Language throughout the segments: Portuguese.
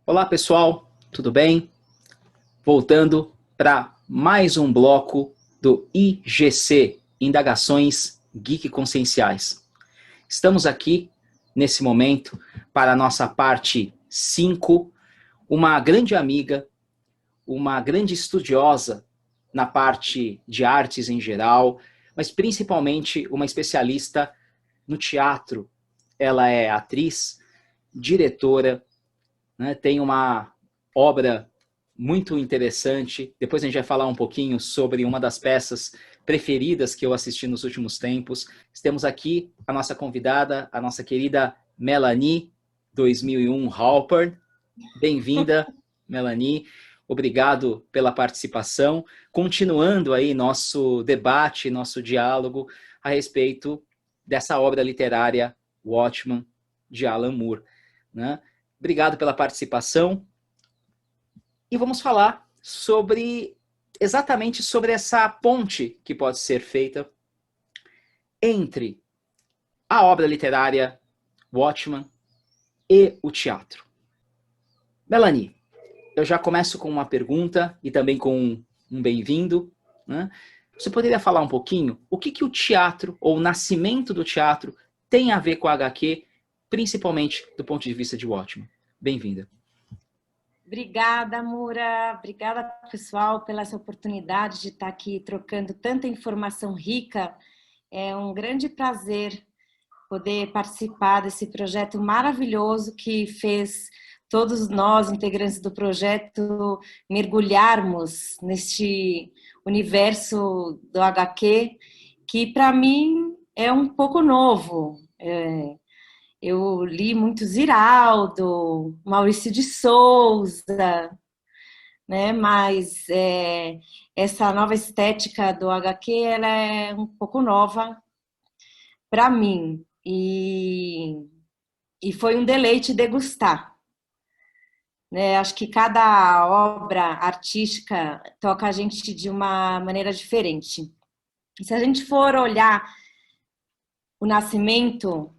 Olá pessoal, tudo bem? Voltando para mais um bloco do IGC, Indagações Geek Conscienciais. Estamos aqui, nesse momento, para a nossa parte 5, uma grande amiga, uma grande estudiosa na parte de artes em geral, mas principalmente uma especialista no teatro. Ela é atriz, diretora, né, tem uma obra muito interessante. Depois a gente vai falar um pouquinho sobre uma das peças preferidas que eu assisti nos últimos tempos. Temos aqui a nossa convidada, a nossa querida Melanie, 2001 Halpern. Bem-vinda, Melanie. Obrigado pela participação. Continuando aí nosso debate, nosso diálogo a respeito dessa obra literária Watchmen, de Alan Moore, né? Obrigado pela participação. E vamos falar exatamente sobre essa ponte que pode ser feita entre a obra literária Watchmen e o teatro. Melanie, eu já começo com uma pergunta e também com um bem-vindo, né? Você poderia falar um pouquinho o que o teatro, ou o nascimento do teatro, tem a ver com a HQ, principalmente do ponto de vista de Watchmen? Bem-vinda. Obrigada, Mura. Obrigada, pessoal, pela essa oportunidade de estar aqui trocando tanta informação rica. É um grande prazer poder participar desse projeto maravilhoso que fez todos nós, integrantes do projeto, mergulharmos neste universo do HQ, que para mim é um pouco novo. Eu li muito Ziraldo, Maurício de Souza, né? Mas essa nova estética do HQ ela é um pouco nova para mim e foi um deleite degustar. Né? Acho que cada obra artística toca a gente de uma maneira diferente. E se a gente for olhar o nascimento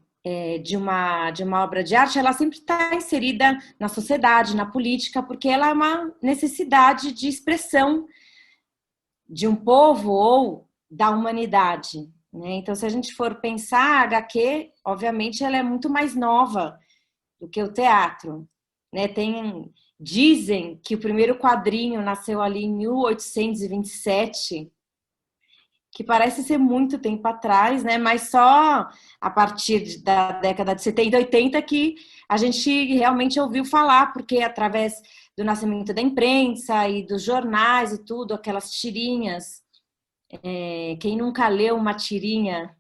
de uma obra de arte, ela sempre está inserida na sociedade, na política, porque ela é uma necessidade de expressão de um povo ou da humanidade. Né? Então, se a gente for pensar, a HQ, obviamente, ela é muito mais nova do que o teatro. Né? Dizem que o primeiro quadrinho nasceu ali em 1827, que parece ser muito tempo atrás, né? Mas só a partir da década de 70 e 80 que a gente realmente ouviu falar, porque através do nascimento da imprensa e dos jornais e tudo, aquelas tirinhas. Quem nunca leu uma tirinha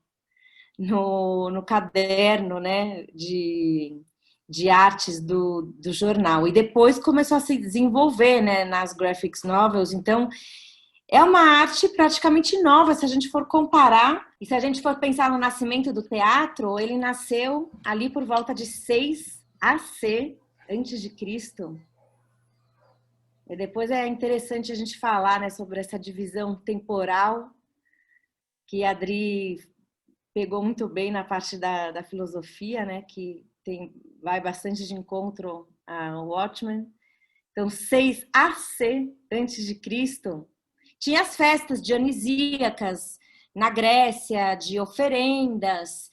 no caderno, né, de artes do jornal? E depois começou a se desenvolver, né, nas graphic novels. Então, é uma arte praticamente nova, se a gente for comparar. E se a gente for pensar no nascimento do teatro, ele nasceu ali por volta de 6 AC antes de Cristo. E depois é interessante a gente falar, né, sobre essa divisão temporal que a Adri pegou muito bem na parte da filosofia, né, que vai bastante de encontro ao Watchmen. Então, 6 AC antes de Cristo, tinha as festas dionisíacas na Grécia, de oferendas.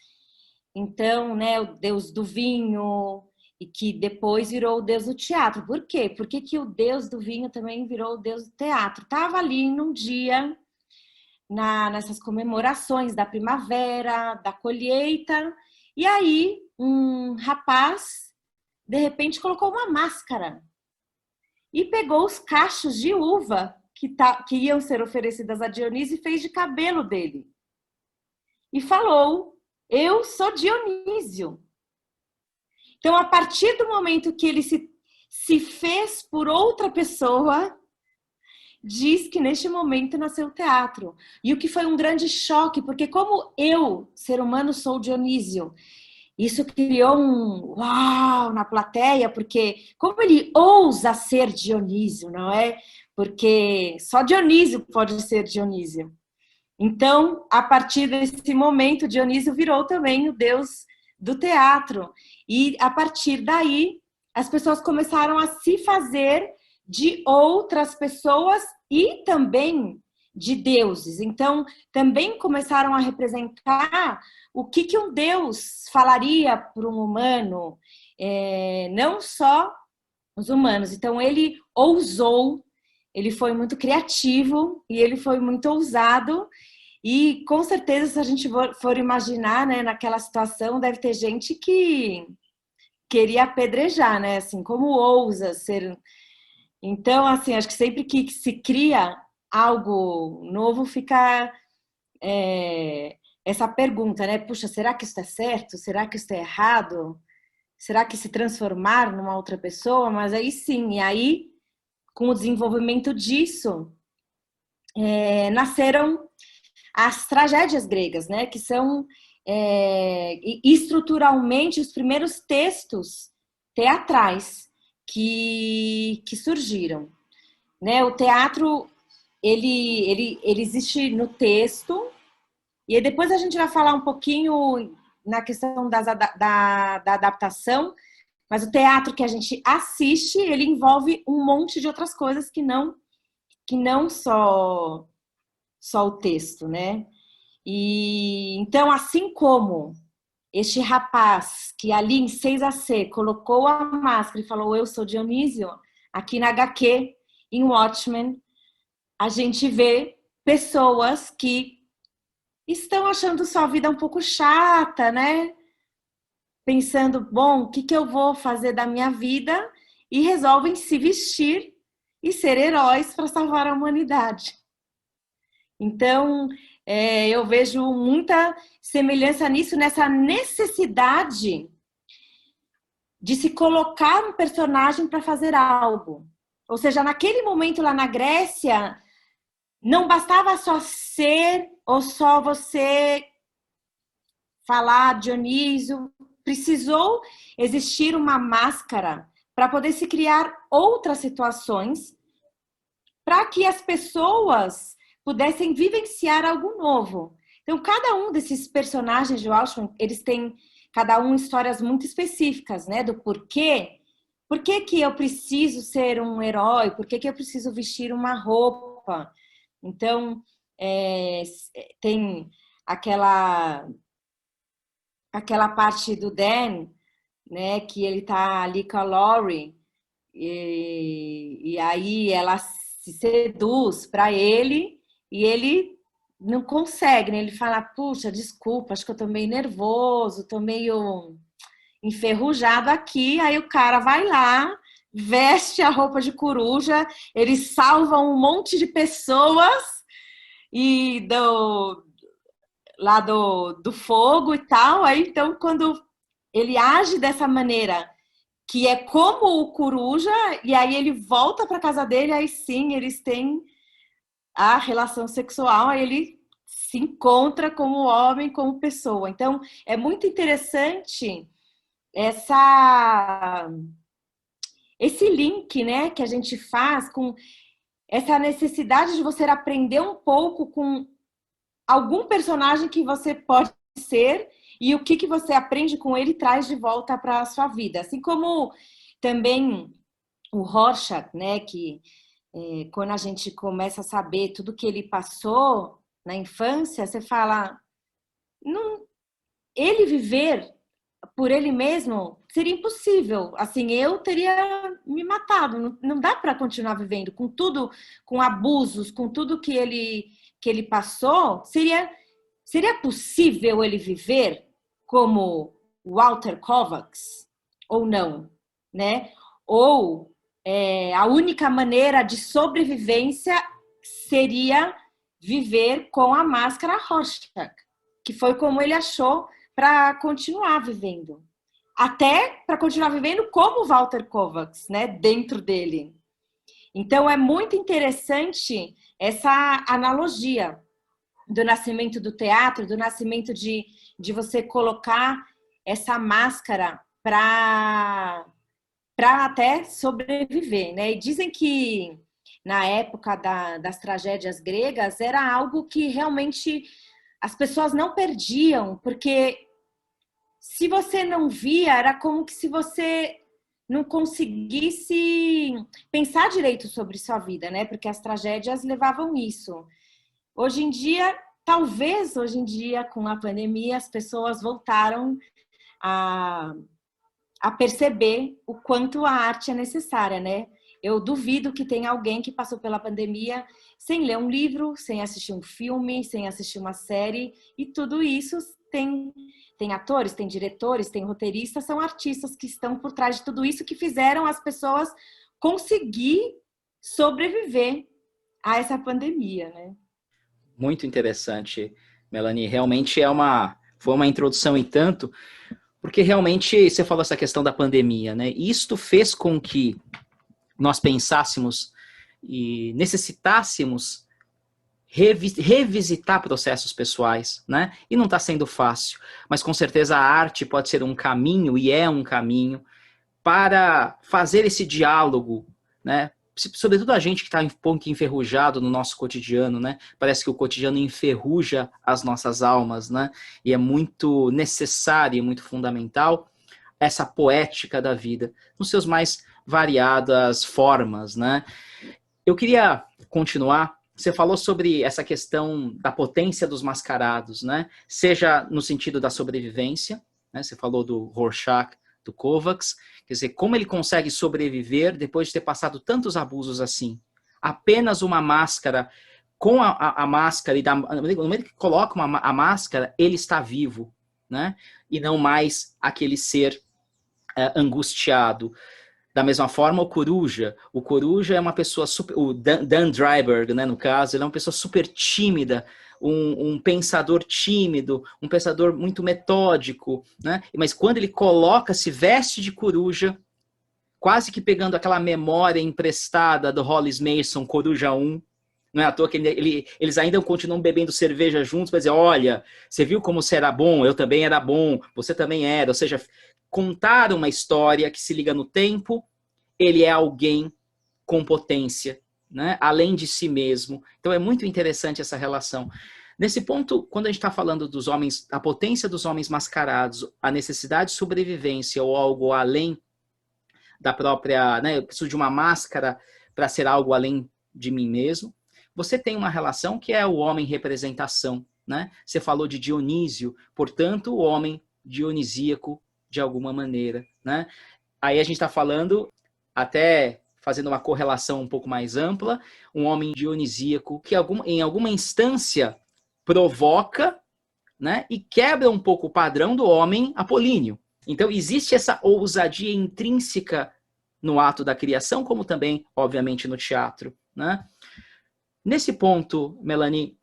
Então, né, o deus do vinho, e que depois virou o deus do teatro. Por quê? Por que o deus do vinho também virou o deus do teatro? Estava ali num dia, nessas comemorações da primavera, da colheita, e aí um rapaz, de repente, colocou uma máscara e pegou os cachos de uva que iam ser oferecidas a Dionísio e fez de cabelo dele. E falou: eu sou Dionísio. Então, a partir do momento que ele se fez por outra pessoa, diz que neste momento nasceu o teatro. E o que foi um grande choque, porque como eu, ser humano, sou Dionísio, isso criou um uau na plateia, porque como ele ousa ser Dionísio, não é? Porque só Dionísio pode ser Dionísio. Então, a partir desse momento, Dionísio virou também o deus do teatro. E a partir daí, as pessoas começaram a se fazer de outras pessoas e também de deuses. Então, também começaram a representar o que um deus falaria para um humano, não só os humanos. Então, ele ousou, ele foi muito criativo e ele foi muito ousado. E, com certeza, se a gente for imaginar, né, naquela situação, deve ter gente que queria apedrejar, né? Assim, como ousa ser... Então, assim, acho que sempre que se cria algo novo, fica essa pergunta, né? Puxa, será que isso é certo? Será que isso é errado? Será que se transformar numa outra pessoa? Mas aí sim, e aí, com o desenvolvimento disso, nasceram as tragédias gregas, né? Que são estruturalmente os primeiros textos teatrais que surgiram, né? O teatro ele existe no texto e depois a gente vai falar um pouquinho na questão da adaptação, mas o teatro que a gente assiste ele envolve um monte de outras coisas que não só o texto, né? E então, assim como este rapaz que ali em 6AC colocou a máscara e falou eu sou Dionísio, aqui na HQ, em Watchmen, a gente vê pessoas que estão achando sua vida um pouco chata, né? Pensando, bom, o que eu vou fazer da minha vida? E resolvem se vestir e ser heróis para salvar a humanidade. Então, eu vejo muita semelhança nisso, nessa necessidade de se colocar um personagem para fazer algo. Ou seja, naquele momento lá na Grécia, não bastava só ser ou só você falar Dionísio, precisou existir uma máscara para poder se criar outras situações para que as pessoas pudessem vivenciar algo novo. Então, cada um desses personagens de Watchmen, eles têm cada um histórias muito específicas, né? Do porquê. Por que eu preciso ser um herói? Por que eu preciso vestir uma roupa? Então, tem aquela parte do Dan, né? Que ele tá ali com a Laurie e aí ela se seduz para ele e ele não consegue, né? Ele fala, puxa, desculpa, acho que eu tô meio nervoso, tô meio enferrujado aqui. Aí o cara vai lá, veste a roupa de coruja, eles salvam um monte de pessoas e lá do fogo e tal. Aí então, quando ele age dessa maneira, que é como o coruja, e aí ele volta para casa dele, aí sim, eles têm a relação sexual, aí ele se encontra como homem, como pessoa. Então, é muito interessante esse link, né, que a gente faz com essa necessidade de você aprender um pouco com algum personagem que você pode ser e o que você aprende com ele traz de volta para a sua vida. Assim como também o Rorschach, né, que quando a gente começa a saber tudo que ele passou na infância, você fala, não, ele viver por ele mesmo seria impossível. Assim, eu teria me matado. Não dá para continuar vivendo com tudo, com abusos, com tudo que ele passou. Seria possível ele viver como Walter Kovacs ou não, né? Ou a única maneira de sobrevivência seria viver com a máscara Rorschach, que foi como ele achou para continuar vivendo. Até para continuar vivendo como Walter Kovacs, né? Dentro dele. Então, é muito interessante essa analogia do nascimento do teatro, do nascimento de você colocar essa máscara para até sobreviver, né? E dizem que na época das tragédias gregas era algo que realmente as pessoas não perdiam, porque se você não via, era como que se você não conseguisse pensar direito sobre sua vida, né? Porque as tragédias levavam isso. Hoje em dia, talvez hoje em dia, com a pandemia, as pessoas voltaram a, a perceber o quanto a arte é necessária, né? Eu duvido que tenha alguém que passou pela pandemia sem ler um livro, sem assistir um filme, sem assistir uma série, e tudo isso tem atores, tem diretores, tem roteiristas, são artistas que estão por trás de tudo isso que fizeram as pessoas conseguir sobreviver a essa pandemia, né? Muito interessante, Melanie. Realmente foi uma introdução e tanto, porque realmente você falou essa questão da pandemia, né? Isto fez com que nós pensássemos e necessitássemos revisitar processos pessoais, né? E não está sendo fácil, mas com certeza a arte pode ser um caminho, e é um caminho, para fazer esse diálogo, né? Sobretudo a gente que está um pouco enferrujado no nosso cotidiano, né? Parece que o cotidiano enferruja as nossas almas, né? E é muito necessário e muito fundamental essa poética da vida, nos seus mais variadas formas, né? Eu queria continuar. Você falou sobre essa questão da potência dos mascarados, né? Seja no sentido da sobrevivência, né? Você falou do Rorschach, do Kovacs, quer dizer, como ele consegue sobreviver depois de ter passado tantos abusos assim. Apenas uma máscara, com a máscara, e no momento que coloca a máscara, ele está vivo, né? E não mais aquele ser angustiado. Da mesma forma, o Coruja é uma pessoa super, o Dan Dreiberg, né, no caso, ele é uma pessoa super tímida, um pensador tímido, um pensador muito metódico, né? Mas quando ele se veste de coruja, quase que pegando aquela memória emprestada do Hollis Mason, Coruja 1, não é à toa que eles ainda continuam bebendo cerveja juntos para dizer, olha, você viu como você era bom? Eu também era bom, você também era. Ou seja, contar uma história que se liga no tempo, ele é alguém com potência, né? Além de si mesmo. Então é muito interessante essa relação. Nesse ponto, quando a gente está falando dos homens, a potência dos homens mascarados, a necessidade de sobrevivência ou algo além da própria, né? Eu preciso de uma máscara para ser algo além de mim mesmo. Você tem uma relação que é o homem representação, né? Você falou de Dionísio, portanto, o homem dionisíaco de alguma maneira, né? Aí a gente está falando, até fazendo uma correlação um pouco mais ampla, um homem dionisíaco que em alguma instância provoca, né, e quebra um pouco o padrão do homem apolíneo. Então existe essa ousadia intrínseca no ato da criação, como também, obviamente, no teatro, né? Nesse ponto, Melanie,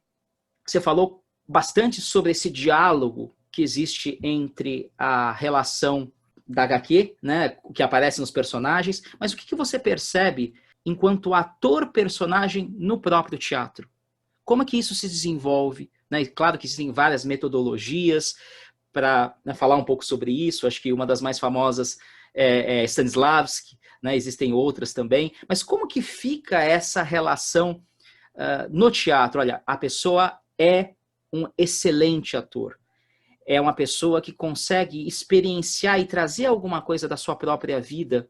você falou bastante sobre esse diálogo que existe entre a relação da HQ, né, que aparece nos personagens, mas o que você percebe enquanto ator-personagem no próprio teatro? Como é que isso se desenvolve? Né? Claro que existem várias metodologias para, né, falar um pouco sobre isso, acho que uma das mais famosas é Stanislavski, né? Existem outras também, mas como que fica essa relação no teatro? Olha, a pessoa é um excelente ator. É uma pessoa que consegue experienciar e trazer alguma coisa da sua própria vida,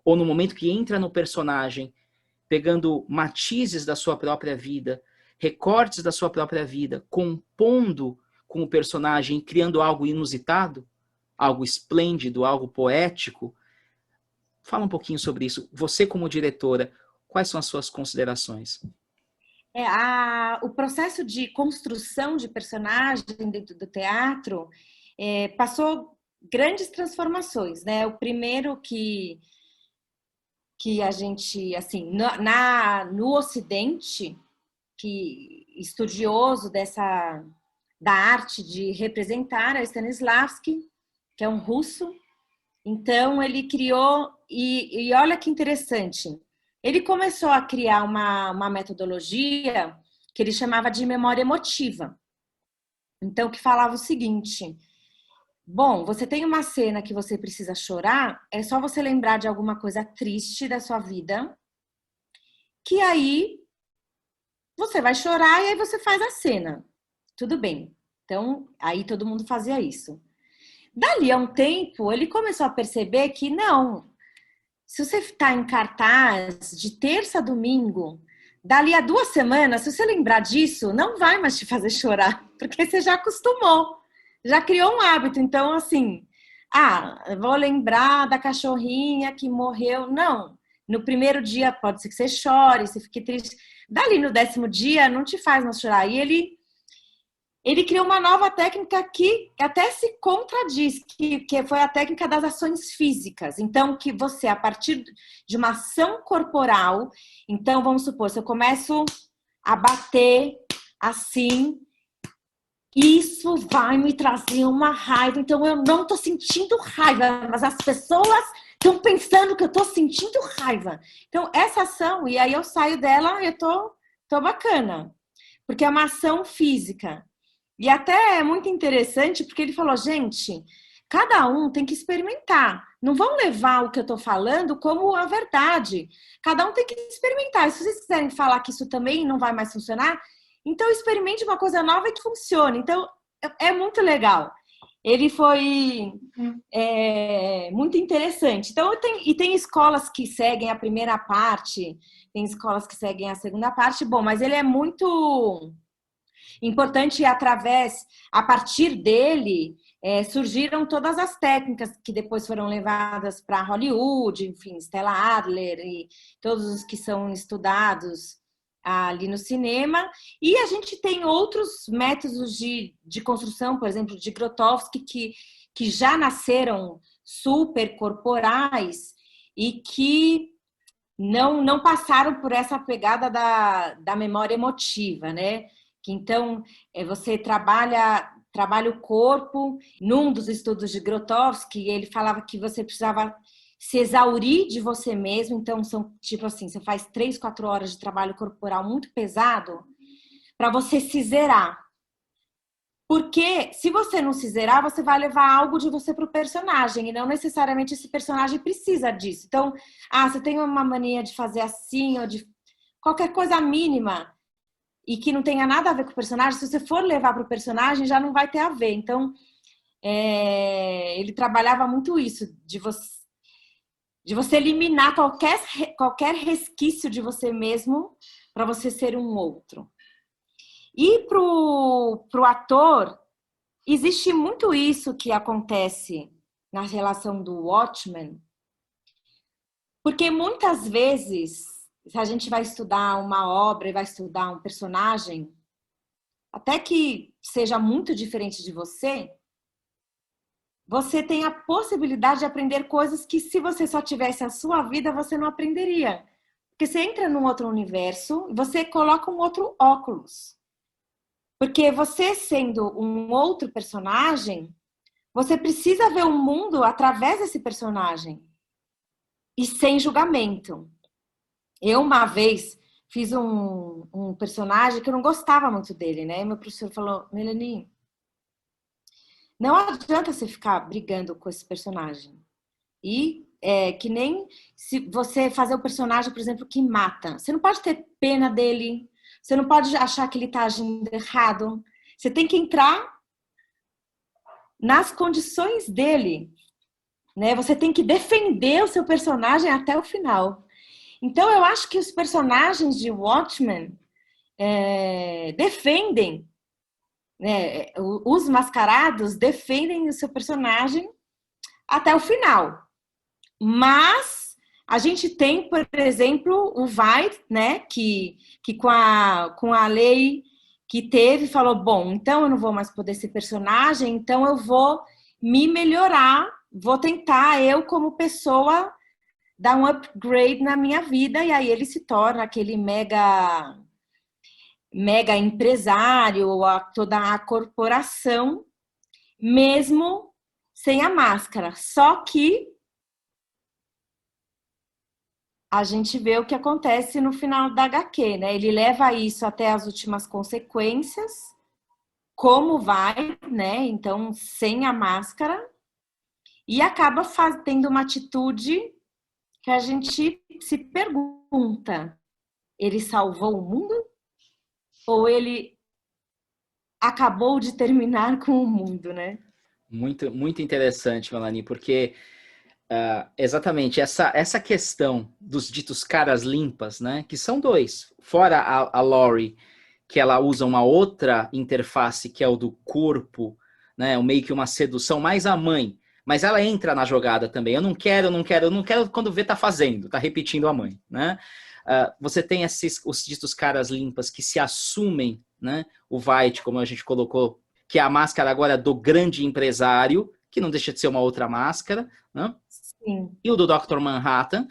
ou no momento que entra no personagem, pegando matizes da sua própria vida, recortes da sua própria vida, compondo com o personagem, criando algo inusitado, algo esplêndido, algo poético. Fala um pouquinho sobre isso. Você, como diretora, quais são as suas considerações? O processo de construção de personagem dentro do teatro passou grandes transformações, né? O primeiro que a gente, assim, no Ocidente, que estudioso da arte de representar, é Stanislavski, que é um russo. Então ele criou, e olha que interessante, ele começou a criar uma metodologia que ele chamava de memória emotiva. Então, que falava o seguinte: bom, você tem uma cena que você precisa chorar, é só você lembrar de alguma coisa triste da sua vida, que aí você vai chorar e aí você faz a cena. Tudo bem. Então, aí todo mundo fazia isso. Dali a um tempo, ele começou a perceber que não, se você está em cartaz de terça a domingo, dali a 2 semanas, se você lembrar disso, não vai mais te fazer chorar, porque você já acostumou, já criou um hábito. Então, assim, vou lembrar da cachorrinha que morreu. Não, no primeiro dia pode ser que você chore, você fique triste. Dali no 10º dia, não te faz mais chorar. E ele criou uma nova técnica que até se contradiz, que foi a técnica das ações físicas. Então, que você, a partir de uma ação corporal, então, vamos supor, se eu começo a bater assim, isso vai me trazer uma raiva. Então, eu não estou sentindo raiva, mas as pessoas estão pensando que eu estou sentindo raiva. Então, essa ação, e aí eu saio dela e eu tô bacana, porque é uma ação física. E até é muito interessante, porque ele falou, gente, cada um tem que experimentar. Não vão levar o que eu estou falando como a verdade. Cada um tem que experimentar. E se vocês quiserem falar que isso também não vai mais funcionar, então experimente uma coisa nova e que funcione. Então, é muito legal. Ele foi muito interessante. Então, tem escolas que seguem a primeira parte, tem escolas que seguem a segunda parte. Bom, mas ele é muito importante a partir dele, surgiram todas as técnicas que depois foram levadas para Hollywood, enfim, Stella Adler e todos os que são estudados ali no cinema. E a gente tem outros métodos de construção, por exemplo, de Grotowski, que já nasceram super corporais e que não passaram por essa pegada da memória emotiva, né? Que então você trabalha o corpo. Num dos estudos de Grotowski, ele falava que você precisava se exaurir de você mesmo. Então, são tipo assim, você faz 3, 4 horas de trabalho corporal muito pesado para você se zerar. Porque se você não se zerar, você vai levar algo de você para o personagem, e não necessariamente esse personagem precisa disso. Então, você tem uma mania de fazer assim, ou de qualquer coisa mínima, e que não tenha nada a ver com o personagem, se você for levar para o personagem, já não vai ter a ver. Então, ele trabalhava muito isso, de você eliminar qualquer resquício de você mesmo para você ser um outro. E pro ator, existe muito isso que acontece na relação do Watchmen, porque muitas vezes, se a gente vai estudar uma obra e vai estudar um personagem, até que seja muito diferente de você, você tem a possibilidade de aprender coisas que, se você só tivesse a sua vida, você não aprenderia. Porque você entra num outro universo e você coloca um outro óculos. Porque você, sendo um outro personagem, você precisa ver o mundo através desse personagem e sem julgamento. Eu, uma vez, fiz um personagem que eu não gostava muito dele, né? Meu professor falou, Melanie, não adianta você ficar brigando com esse personagem. E que nem se você fazer o personagem, por exemplo, que mata. Você não pode ter pena dele, você não pode achar que ele está agindo errado. Você tem que entrar nas condições dele, né? Você tem que defender o seu personagem até o final. Então, eu acho que os personagens de Watchmen defendem, né? Os mascarados defendem o seu personagem até o final. Mas a gente tem, por exemplo, o Veidt, né? Que com a lei que teve, falou, bom, então eu não vou mais poder ser personagem, então eu vou me melhorar, vou tentar, eu como pessoa, dar um upgrade na minha vida, e aí ele se torna aquele mega empresário, toda a corporação, mesmo sem a máscara. Só que a gente vê o que acontece no final da HQ, né? Ele leva isso até as últimas consequências, como vai, né? Então, sem a máscara, e acaba tendo uma atitude que a gente se pergunta: ele salvou o mundo? Ou ele acabou de terminar com o mundo, né? Muito, muito interessante, Melanie, porque Exatamente, essa questão dos ditos caras limpas, né? Que são dois. Fora a Lori, que ela usa uma outra interface, que é o do corpo, né? Meio que uma sedução, mais a mãe. Mas ela entra na jogada também. Eu não quero, eu não quero, eu não quero quando vê tá fazendo, tá repetindo a mãe, né? Você tem os ditos caras limpas que se assumem, né? O Veidt, como a gente colocou, que é a máscara agora do grande empresário, que não deixa de ser uma outra máscara, né? Sim, E o do Dr. Manhattan,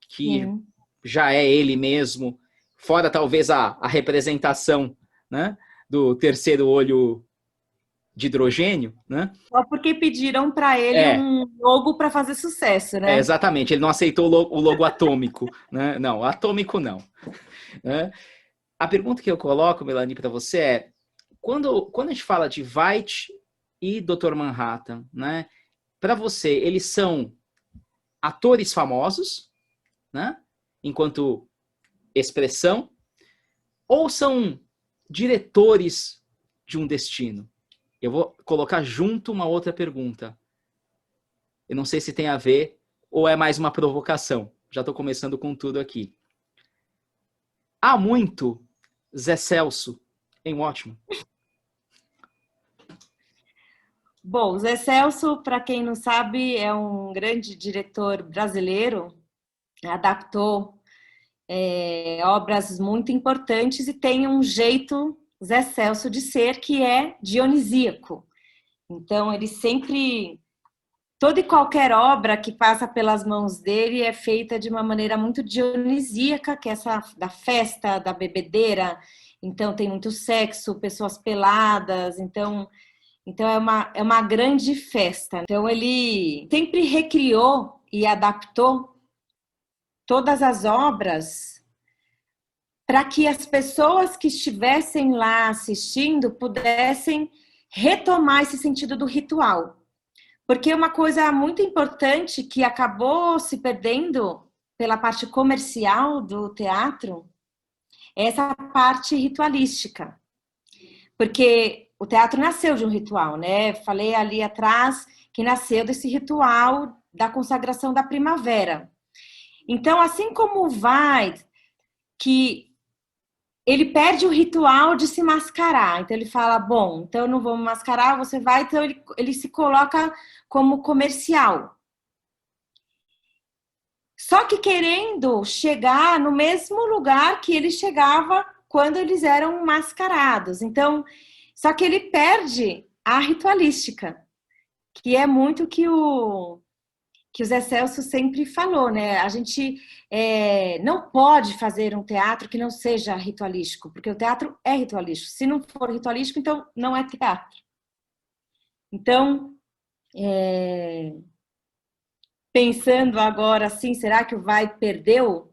que sim. já é ele mesmo, fora talvez a representação, né, do terceiro olho de hidrogênio, né? Só porque pediram para ele É, um logo para fazer sucesso, né? exatamente, ele não aceitou o logo atômico, né? Não, atômico não. Né? A pergunta que eu coloco, Melanie, para você é, quando a gente fala de Veidt e Dr. Manhattan, né? Para você, eles são atores famosos, né? Enquanto expressão, ou são diretores de um destino? Eu vou colocar junto uma outra pergunta. Eu não sei se tem a ver ou é mais uma provocação. Já estou começando com tudo aqui. Há muito Zé Celso em Watchmen? Bom, o Zé Celso, para quem não sabe, é um grande diretor brasileiro, adaptou obras muito importantes e tem um jeito Zé Celso de ser que é dionisíaco. Então, ele sempre, toda e qualquer obra que passa pelas mãos dele é feita de uma maneira muito dionisíaca, que é essa da festa, da bebedeira. Então, tem muito sexo, pessoas peladas. Então é uma grande festa. Então, ele sempre recriou e adaptou todas as obras para que as pessoas que estivessem lá assistindo pudessem retomar esse sentido do ritual. Porque uma coisa muito importante que acabou se perdendo pela parte comercial do teatro é essa parte ritualística. Porque o teatro nasceu de um ritual, né? Falei ali atrás que nasceu desse ritual da consagração da primavera. Então, assim como vai que ele perde o ritual de se mascarar. Então ele fala, bom, então eu não vou me mascarar, você vai, então ele se coloca como comercial. Só que querendo chegar no mesmo lugar que ele chegava quando eles eram mascarados. Então, só que ele perde a ritualística, que é muito que o Zé Celso sempre falou, né? A gente não pode fazer um teatro que não seja ritualístico, porque o teatro é ritualístico. Se não for ritualístico, então não é teatro. Então, pensando agora assim, será que o Vai perdeu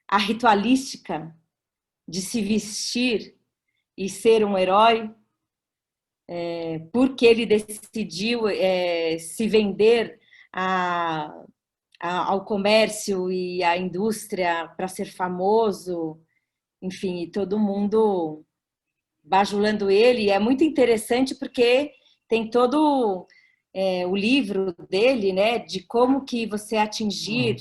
a ritualística de se vestir e ser um herói? Porque ele decidiu se vender a, ao comércio e à indústria para ser famoso, enfim, e todo mundo bajulando ele. É muito interessante porque tem todo o livro dele, né, de como que você atingir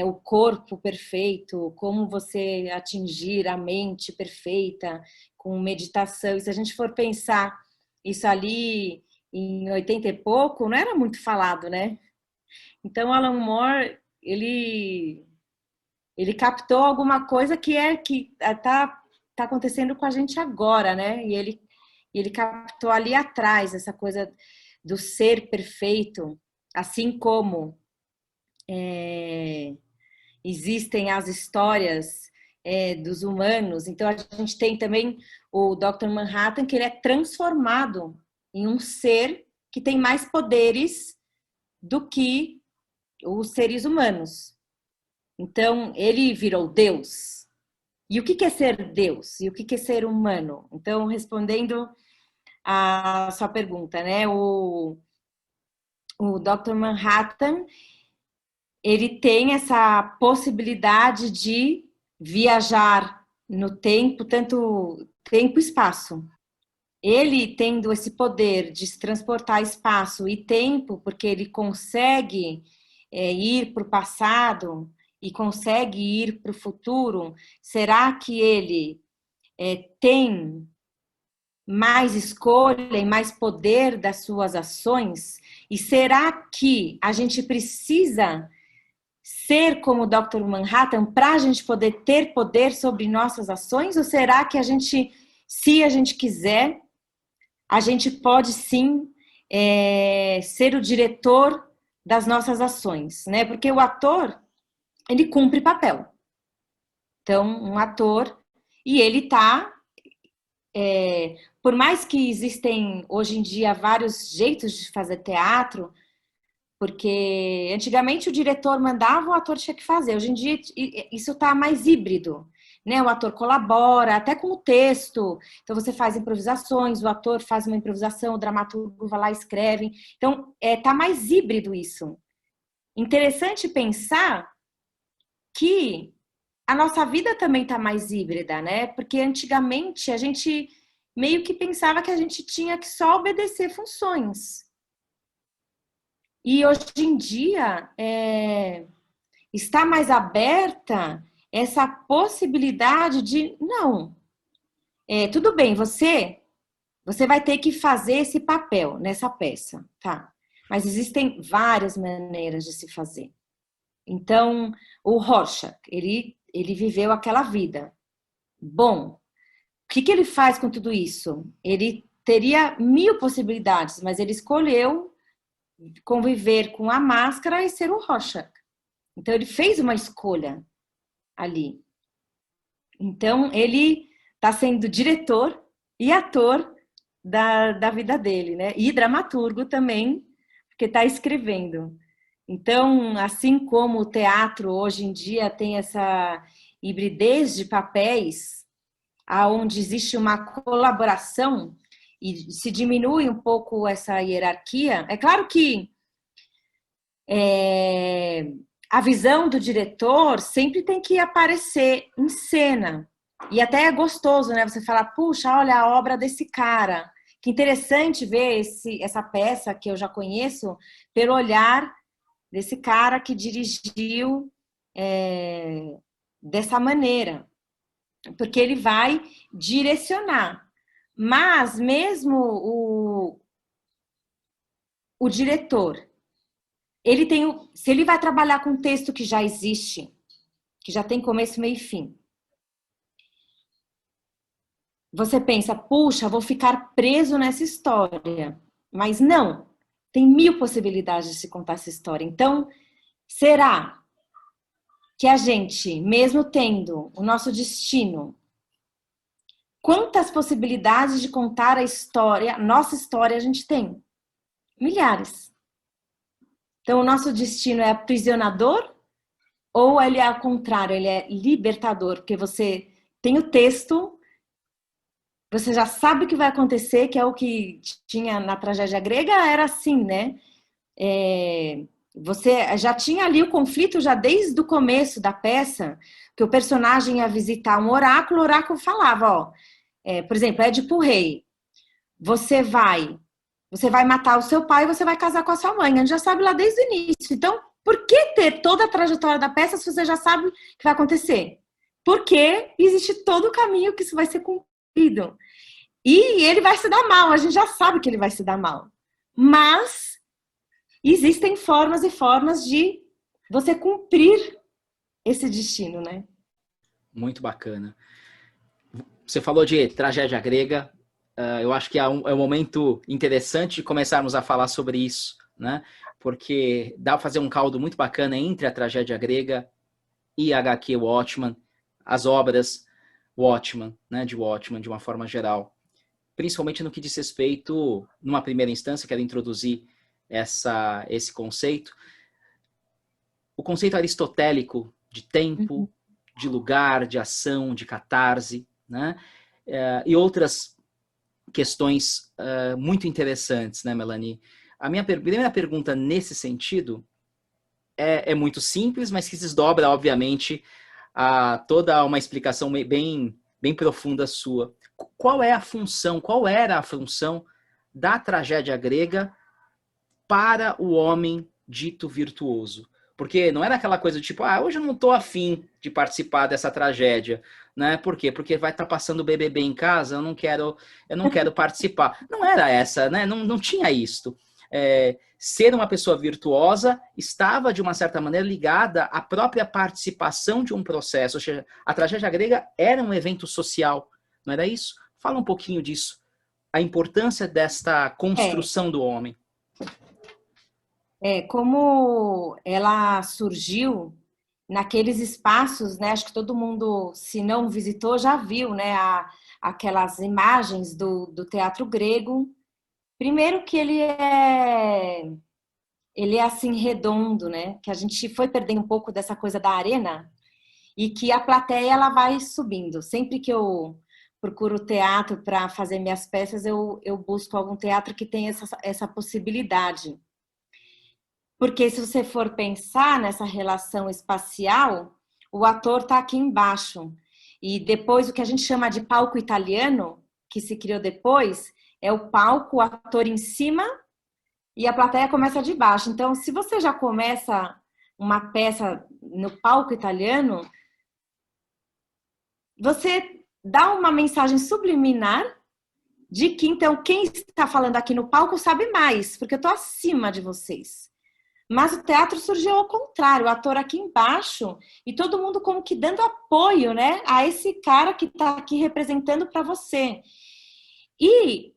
o corpo perfeito, como você atingir a mente perfeita com meditação. E se a gente for pensar isso ali em 80 e pouco, não era muito falado, né? Então, Alan Moore, ele captou alguma coisa que tá acontecendo com a gente agora, né? E ele captou ali atrás essa coisa do ser perfeito, assim como existem as histórias dos humanos. Então, a gente tem também o Dr. Manhattan, que ele é transformado em um ser que tem mais poderes do que os seres humanos. Então, ele virou Deus. E o que é ser Deus? E o que é ser humano? Então, respondendo a sua pergunta, né? O Dr. Manhattan, ele tem essa possibilidade de viajar no tempo, tanto tempo e espaço. Ele tendo esse poder de se transportar espaço e tempo, porque ele consegue ir para o passado e consegue ir para o futuro, será que ele tem mais escolha e mais poder das suas ações? E será que a gente precisa ser como o Dr. Manhattan para a gente poder ter poder sobre nossas ações? Ou será que a gente, se a gente quiser, a gente pode sim ser o diretor das nossas ações, né? Porque o ator, ele cumpre papel. Então, um ator, e ele tá, por mais que existem hoje em dia vários jeitos de fazer teatro, porque antigamente o diretor mandava, o ator tinha que fazer. Hoje em dia isso está mais híbrido, né? O ator colabora até com o texto. Então você faz improvisações, o ator faz uma improvisação, o dramaturgo vai lá e escreve. Então tá mais híbrido isso. Interessante pensar que a nossa vida também está mais híbrida, né? Porque antigamente a gente meio que pensava que a gente tinha que só obedecer funções. E hoje em dia está mais aberta essa possibilidade de não. Tudo bem, você vai ter que fazer esse papel nessa peça, tá? Mas existem várias maneiras de se fazer. Então, o Rorschach, ele viveu aquela vida. Bom, o que ele faz com tudo isso? Ele teria 1000 possibilidades, mas ele escolheu conviver com a máscara e ser o Rorschach. Então, ele fez uma escolha ali. Então, ele está sendo diretor e ator da vida dele, né? E dramaturgo também, porque está escrevendo. Então, assim como o teatro hoje em dia tem essa hibridez de papéis, aonde existe uma colaboração e se diminui um pouco essa hierarquia, é claro que a visão do diretor sempre tem que aparecer em cena. E até é gostoso, né? Você falar, puxa, olha a obra desse cara. Que interessante ver essa peça que eu já conheço pelo olhar desse cara que dirigiu dessa maneira. Porque ele vai direcionar. Mas mesmo o diretor, se ele vai trabalhar com um texto que já existe, que já tem começo, meio e fim, você pensa, puxa, vou ficar preso nessa história. Mas não, tem 1000 possibilidades de se contar essa história. Então, será que a gente, mesmo tendo o nosso destino, quantas possibilidades de contar a história, nossa história, a gente tem? Milhares. Então, o nosso destino é aprisionador ou ele é ao contrário, ele é libertador? Porque você tem o texto, você já sabe o que vai acontecer, que é o que tinha na tragédia grega, era assim, né? Você já tinha ali o conflito já desde o começo da peça, que o personagem ia visitar um oráculo, o oráculo falava, ó, por exemplo, Édipo Rei, você vai matar o seu pai e você vai casar com a sua mãe. A gente já sabe lá desde o início. Então, por que ter toda a trajetória da peça se você já sabe o que vai acontecer? Porque existe todo o caminho que isso vai ser cumprido. E ele vai se dar mal, a gente já sabe que ele vai se dar mal. Mas existem formas e formas de você cumprir esse destino, né? Muito bacana. Você falou de tragédia grega, eu acho que é um momento interessante de começarmos a falar sobre isso, né? Porque dá para fazer um caldo muito bacana entre a tragédia grega e a HQ Watchmen, as obras Watchmen, né, de Watchmen, de uma forma geral. Principalmente no que diz respeito, numa primeira instância, quero introduzir esse conceito, o conceito aristotélico de tempo, de lugar, de ação, de catarse, né? E outras questões muito interessantes, né, Melanie? A minha primeira pergunta nesse sentido é muito simples, mas que se desdobra, obviamente, a toda uma explicação bem profunda sua. Qual era a função da tragédia grega para o homem dito virtuoso? Porque não era aquela coisa do tipo, hoje eu não tô afim de participar dessa tragédia, né? Por quê? Porque vai estar passando o BBB em casa, eu não quero participar. Não era essa, né? Não tinha isto. Ser uma pessoa virtuosa estava, de uma certa maneira, ligada à própria participação de um processo. Ou seja, a tragédia grega era um evento social, não era isso? Fala um pouquinho disso, a importância desta construção do homem. Como ela surgiu naqueles espaços, né? Acho que todo mundo, se não visitou, já viu, né? Aquelas imagens do teatro grego. Primeiro que ele é assim redondo, né? Que a gente foi perdendo um pouco dessa coisa da arena e que a plateia ela vai subindo. Sempre que eu procuro teatro para fazer minhas peças, eu busco algum teatro que tenha essa possibilidade. Porque se você for pensar nessa relação espacial, o ator está aqui embaixo. E depois o que a gente chama de palco italiano, que se criou depois, é o palco, o ator em cima e a plateia começa de baixo. Então, se você já começa uma peça no palco italiano, você dá uma mensagem subliminar de que, então, quem está falando aqui no palco sabe mais, porque eu estou acima de vocês. Mas o teatro surgiu ao contrário, o ator aqui embaixo e todo mundo como que dando apoio, né, a esse cara que está aqui representando para você. E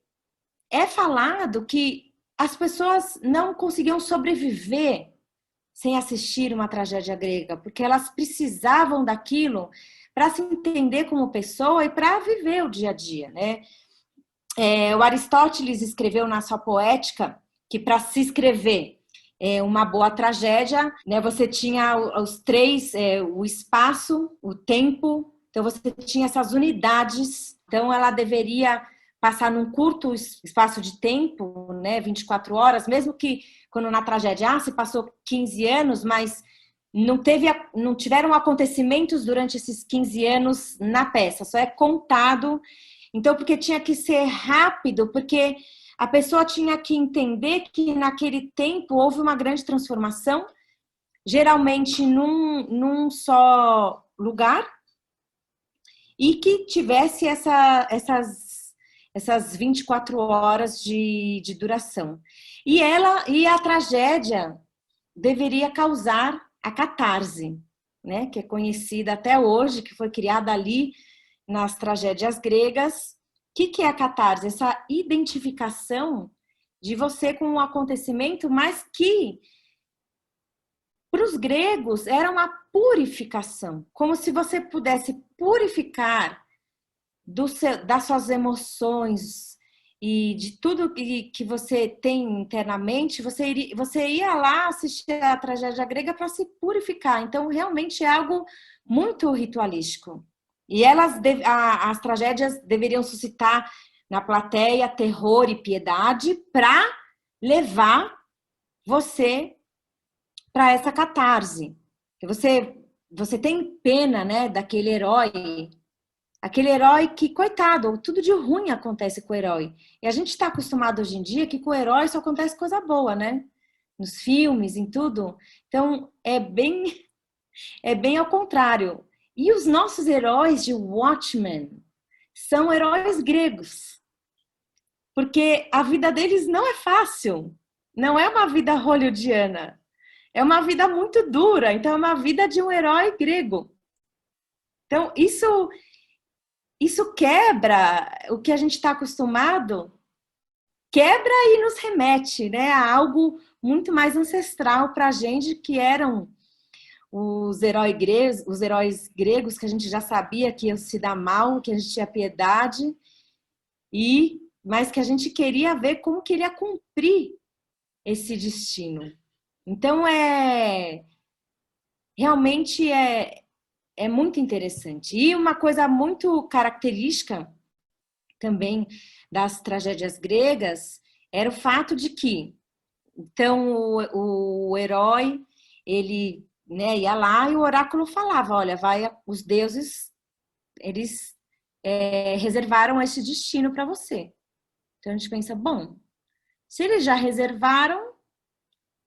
é falado que as pessoas não conseguiam sobreviver sem assistir uma tragédia grega, porque elas precisavam daquilo para se entender como pessoa e para viver o dia a dia, né? O Aristóteles escreveu na sua Poética que para se escrever uma boa tragédia, né, você tinha os três, o espaço, o tempo, então você tinha essas unidades, então ela deveria passar num curto espaço de tempo, né, 24 horas, mesmo que quando na tragédia se passou 15 anos, mas não tiveram acontecimentos durante esses 15 anos na peça, só é contado. Então, porque tinha que ser rápido, porque a pessoa tinha que entender que naquele tempo houve uma grande transformação, geralmente num só lugar, e que tivesse essas 24 horas de duração. E a tragédia deveria causar a catarse, né? Que é conhecida até hoje, que foi criada ali nas tragédias gregas. O que é a catarse? Essa identificação de você com um acontecimento, mas que para os gregos era uma purificação, como se você pudesse purificar das suas emoções e de tudo que você tem internamente, você ia lá assistir a tragédia grega para se purificar. Então, realmente é algo muito ritualístico. E as tragédias deveriam suscitar na plateia terror e piedade para levar você para essa catarse. Você tem pena, né, daquele herói. Aquele herói que, coitado, tudo de ruim acontece com o herói. E a gente está acostumado hoje em dia que com o herói só acontece coisa boa, né? Nos filmes, em tudo. Então, é bem ao contrário. E os nossos heróis de Watchmen são heróis gregos. Porque a vida deles não é fácil. Não é uma vida hollywoodiana. É uma vida muito dura. Então, é uma vida de um herói grego. Então, isso quebra o que a gente está acostumado, quebra e nos remete, né, a algo muito mais ancestral para a gente, que eram os heróis gregos, que a gente já sabia que iam se dar mal, que a gente tinha piedade, mas que a gente queria ver como queria cumprir esse destino. Então, realmente é muito interessante. E uma coisa muito característica também das tragédias gregas era o fato de que, então, o herói, ele, né, ia lá e o oráculo falava, olha, os deuses, eles reservaram esse destino para você. Então, a gente pensa, bom, se eles já reservaram,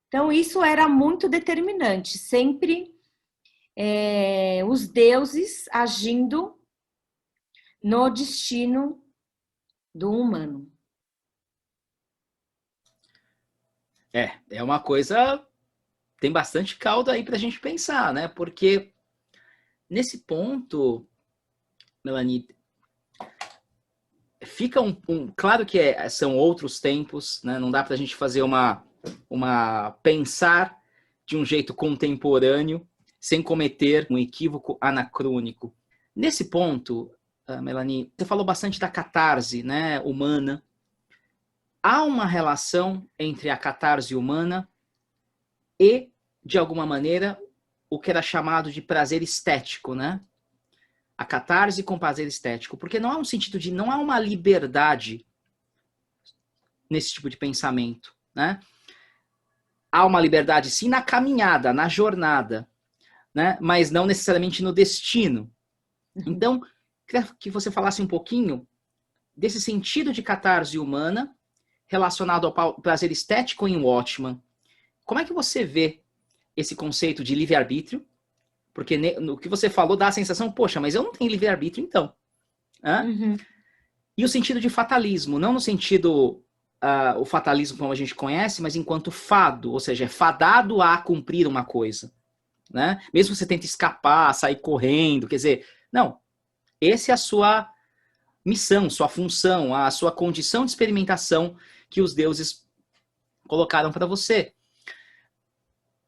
Então, isso era muito determinante, sempre os deuses agindo no destino do humano. É uma coisa, tem bastante caldo aí para a gente pensar, né? Porque nesse ponto, Melanie, fica claro que são outros tempos, né? Não dá para a gente fazer pensar de um jeito contemporâneo sem cometer um equívoco anacrônico. Nesse ponto, Melanie, você falou bastante da catarse, né, humana. Há uma relação entre a catarse humana e, de alguma maneira, o que era chamado de prazer estético, né? A catarse com prazer estético, porque não há um sentido de, não há uma liberdade nesse tipo de pensamento, né? Há uma liberdade sim na caminhada, na jornada, né? Mas não necessariamente no destino. Então, queria que você falasse um pouquinho desse sentido de catarse humana relacionado ao prazer estético em Watchman. Como é que você vê esse conceito de livre-arbítrio? Porque no que você falou dá a sensação, poxa, mas eu não tenho livre-arbítrio então. Uhum. E o sentido de fatalismo, não no sentido o fatalismo como a gente conhece, mas enquanto fado, ou seja, é fadado a cumprir uma coisa. Né? Mesmo que você tente escapar, sair correndo, quer dizer, não, essa é a sua missão, sua função, a sua condição de experimentação que os deuses colocaram para você.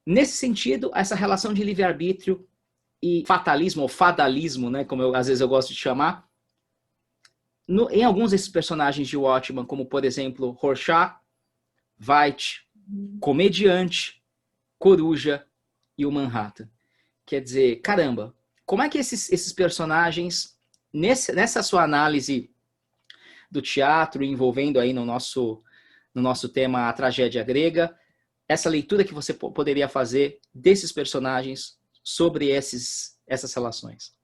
Nesse sentido, essa relação de livre-arbítrio e fatalismo, ou fadalismo, né, como às vezes eu gosto de chamar, em alguns desses personagens de Watchman, como por exemplo, Rorschach, Veidt, Comediante, Coruja e o Manhattan. Quer dizer, caramba, como é que esses personagens, nessa sua análise do teatro, envolvendo aí no nosso tema a tragédia grega, essa leitura que você poderia fazer desses personagens sobre essas relações?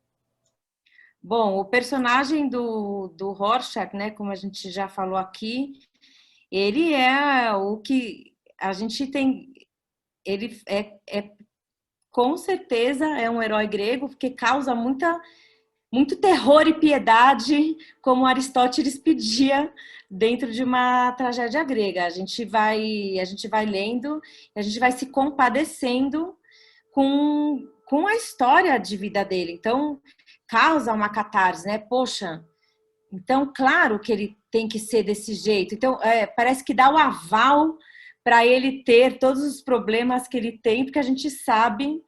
Bom, o personagem do Rorschach, né, como a gente já falou aqui, ele é o que a gente tem. Ele com certeza é um herói grego, porque causa muito terror e piedade, como Aristóteles pedia dentro de uma tragédia grega. A gente vai lendo, a gente vai se compadecendo com a história de vida dele. Então, causa uma catarse, né? Poxa, então, claro que ele tem que ser desse jeito. Então, parece que dá o aval para ele ter todos os problemas que ele tem, porque a gente sabe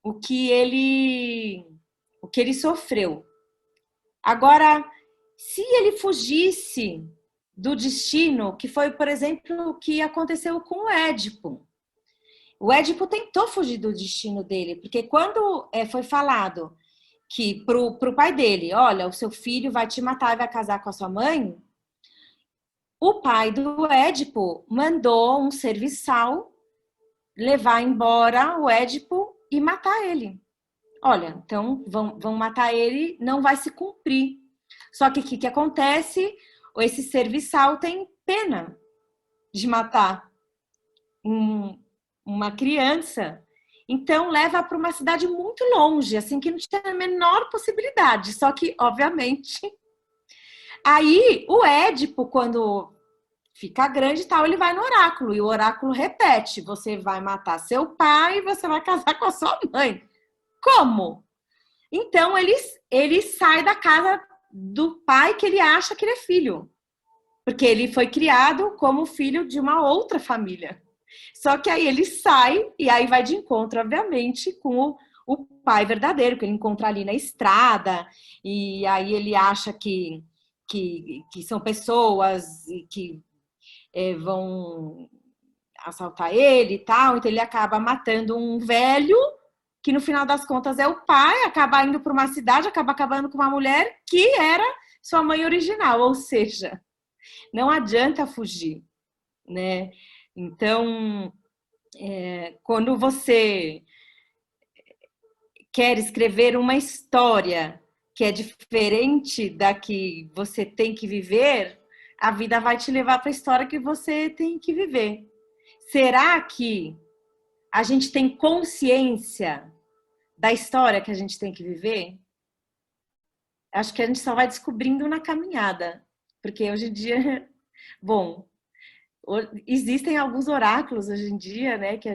o que ele sofreu. Agora, se ele fugisse do destino, que foi, por exemplo, o que aconteceu com o Édipo. O Édipo tentou fugir do destino dele, porque quando foi falado que pro pai dele, olha, o seu filho vai te matar e vai casar com a sua mãe, o pai do Édipo mandou um serviçal levar embora o Édipo e matar ele. Olha, então vão matar ele, não vai se cumprir. Só que o que acontece? Esse serviçal tem pena de matar uma criança. Então leva para uma cidade muito longe, assim, que não tinha a menor possibilidade. Só que, obviamente, aí o Édipo, quando fica grande e tal, ele vai no oráculo. E o oráculo repete, você vai matar seu pai e você vai casar com a sua mãe. Como? Então, ele sai da casa do pai que ele acha que ele é filho. Porque ele foi criado como filho de uma outra família. Só que aí ele sai e aí vai de encontro, obviamente, com o pai verdadeiro, que ele encontra ali na estrada. E aí ele acha que são pessoas que vão assaltar ele e tal. Então ele acaba matando um velho que no final das contas é o pai, acaba indo para uma cidade, acaba acabando com uma mulher que era sua mãe original, ou seja, não adianta fugir, né? Então, quando você quer escrever uma história que é diferente da que você tem que viver, a vida vai te levar para a história que você tem que viver. Será que a gente tem consciência da história que a gente tem que viver? Acho que a gente só vai descobrindo na caminhada, porque hoje em dia, bom, existem alguns oráculos hoje em dia, né, que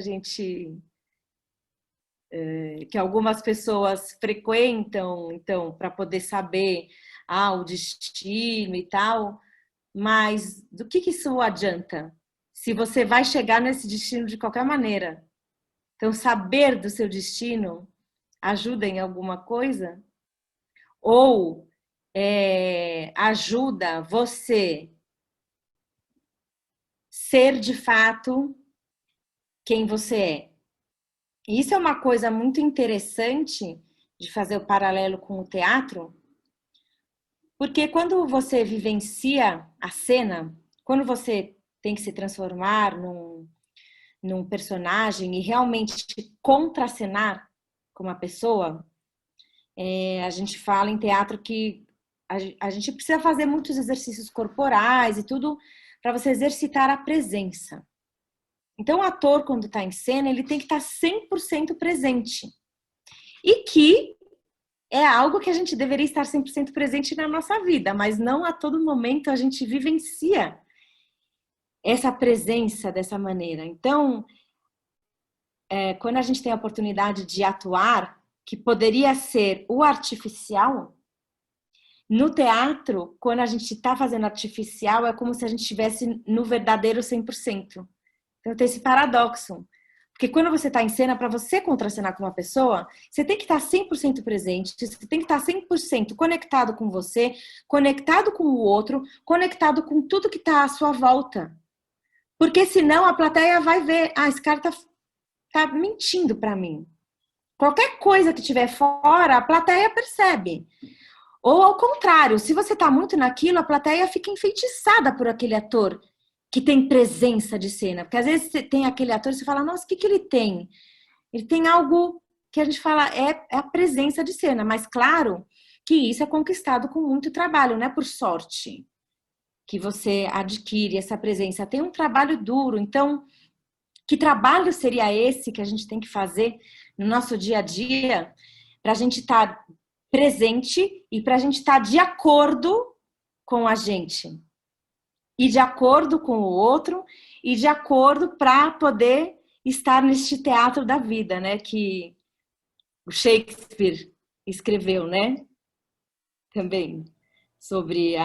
algumas pessoas frequentam, então, para poder saber o destino e tal, mas do que isso adianta? Se você vai chegar nesse destino de qualquer maneira. Então, saber do seu destino ajuda em alguma coisa? Ou ajuda você ser de fato quem você é? E isso é uma coisa muito interessante de fazer o paralelo com o teatro, porque quando você vivencia a cena, quando você tem que se transformar num personagem e realmente contracenar com uma pessoa, a gente fala em teatro que a gente precisa fazer muitos exercícios corporais e tudo para você exercitar a presença. Então, o ator, quando está em cena, ele tem que estar 100% presente. E que é algo que a gente deveria estar 100% presente na nossa vida, mas não a todo momento a gente vivencia essa presença dessa maneira. Então, quando a gente tem a oportunidade de atuar, que poderia ser o artificial, no teatro, quando a gente está fazendo artificial, é como se a gente estivesse no verdadeiro 100%. Então tem esse paradoxo. Porque quando você está em cena, para você contracenar com uma pessoa, você tem que estar 100% presente, você tem que estar 100% conectado com você, conectado com o outro, conectado com tudo que está à sua volta. Porque senão a plateia vai ver, esse cara tá mentindo para mim. Qualquer coisa que tiver fora, a plateia percebe. Ou ao contrário, se você está muito naquilo, a plateia fica enfeitiçada por aquele ator que tem presença de cena. Porque às vezes você tem aquele ator e você fala, nossa, o que ele tem? Ele tem algo que a gente fala, é a presença de cena. Mas claro que isso é conquistado com muito trabalho, não é por sorte que você adquire essa presença. Tem um trabalho duro. Então, que trabalho seria esse que a gente tem que fazer no nosso dia a dia para a gente estar presente e para a gente estar de acordo com a gente? E de acordo com o outro, e de acordo para poder estar neste teatro da vida, né? Que o Shakespeare escreveu, né? Também sobre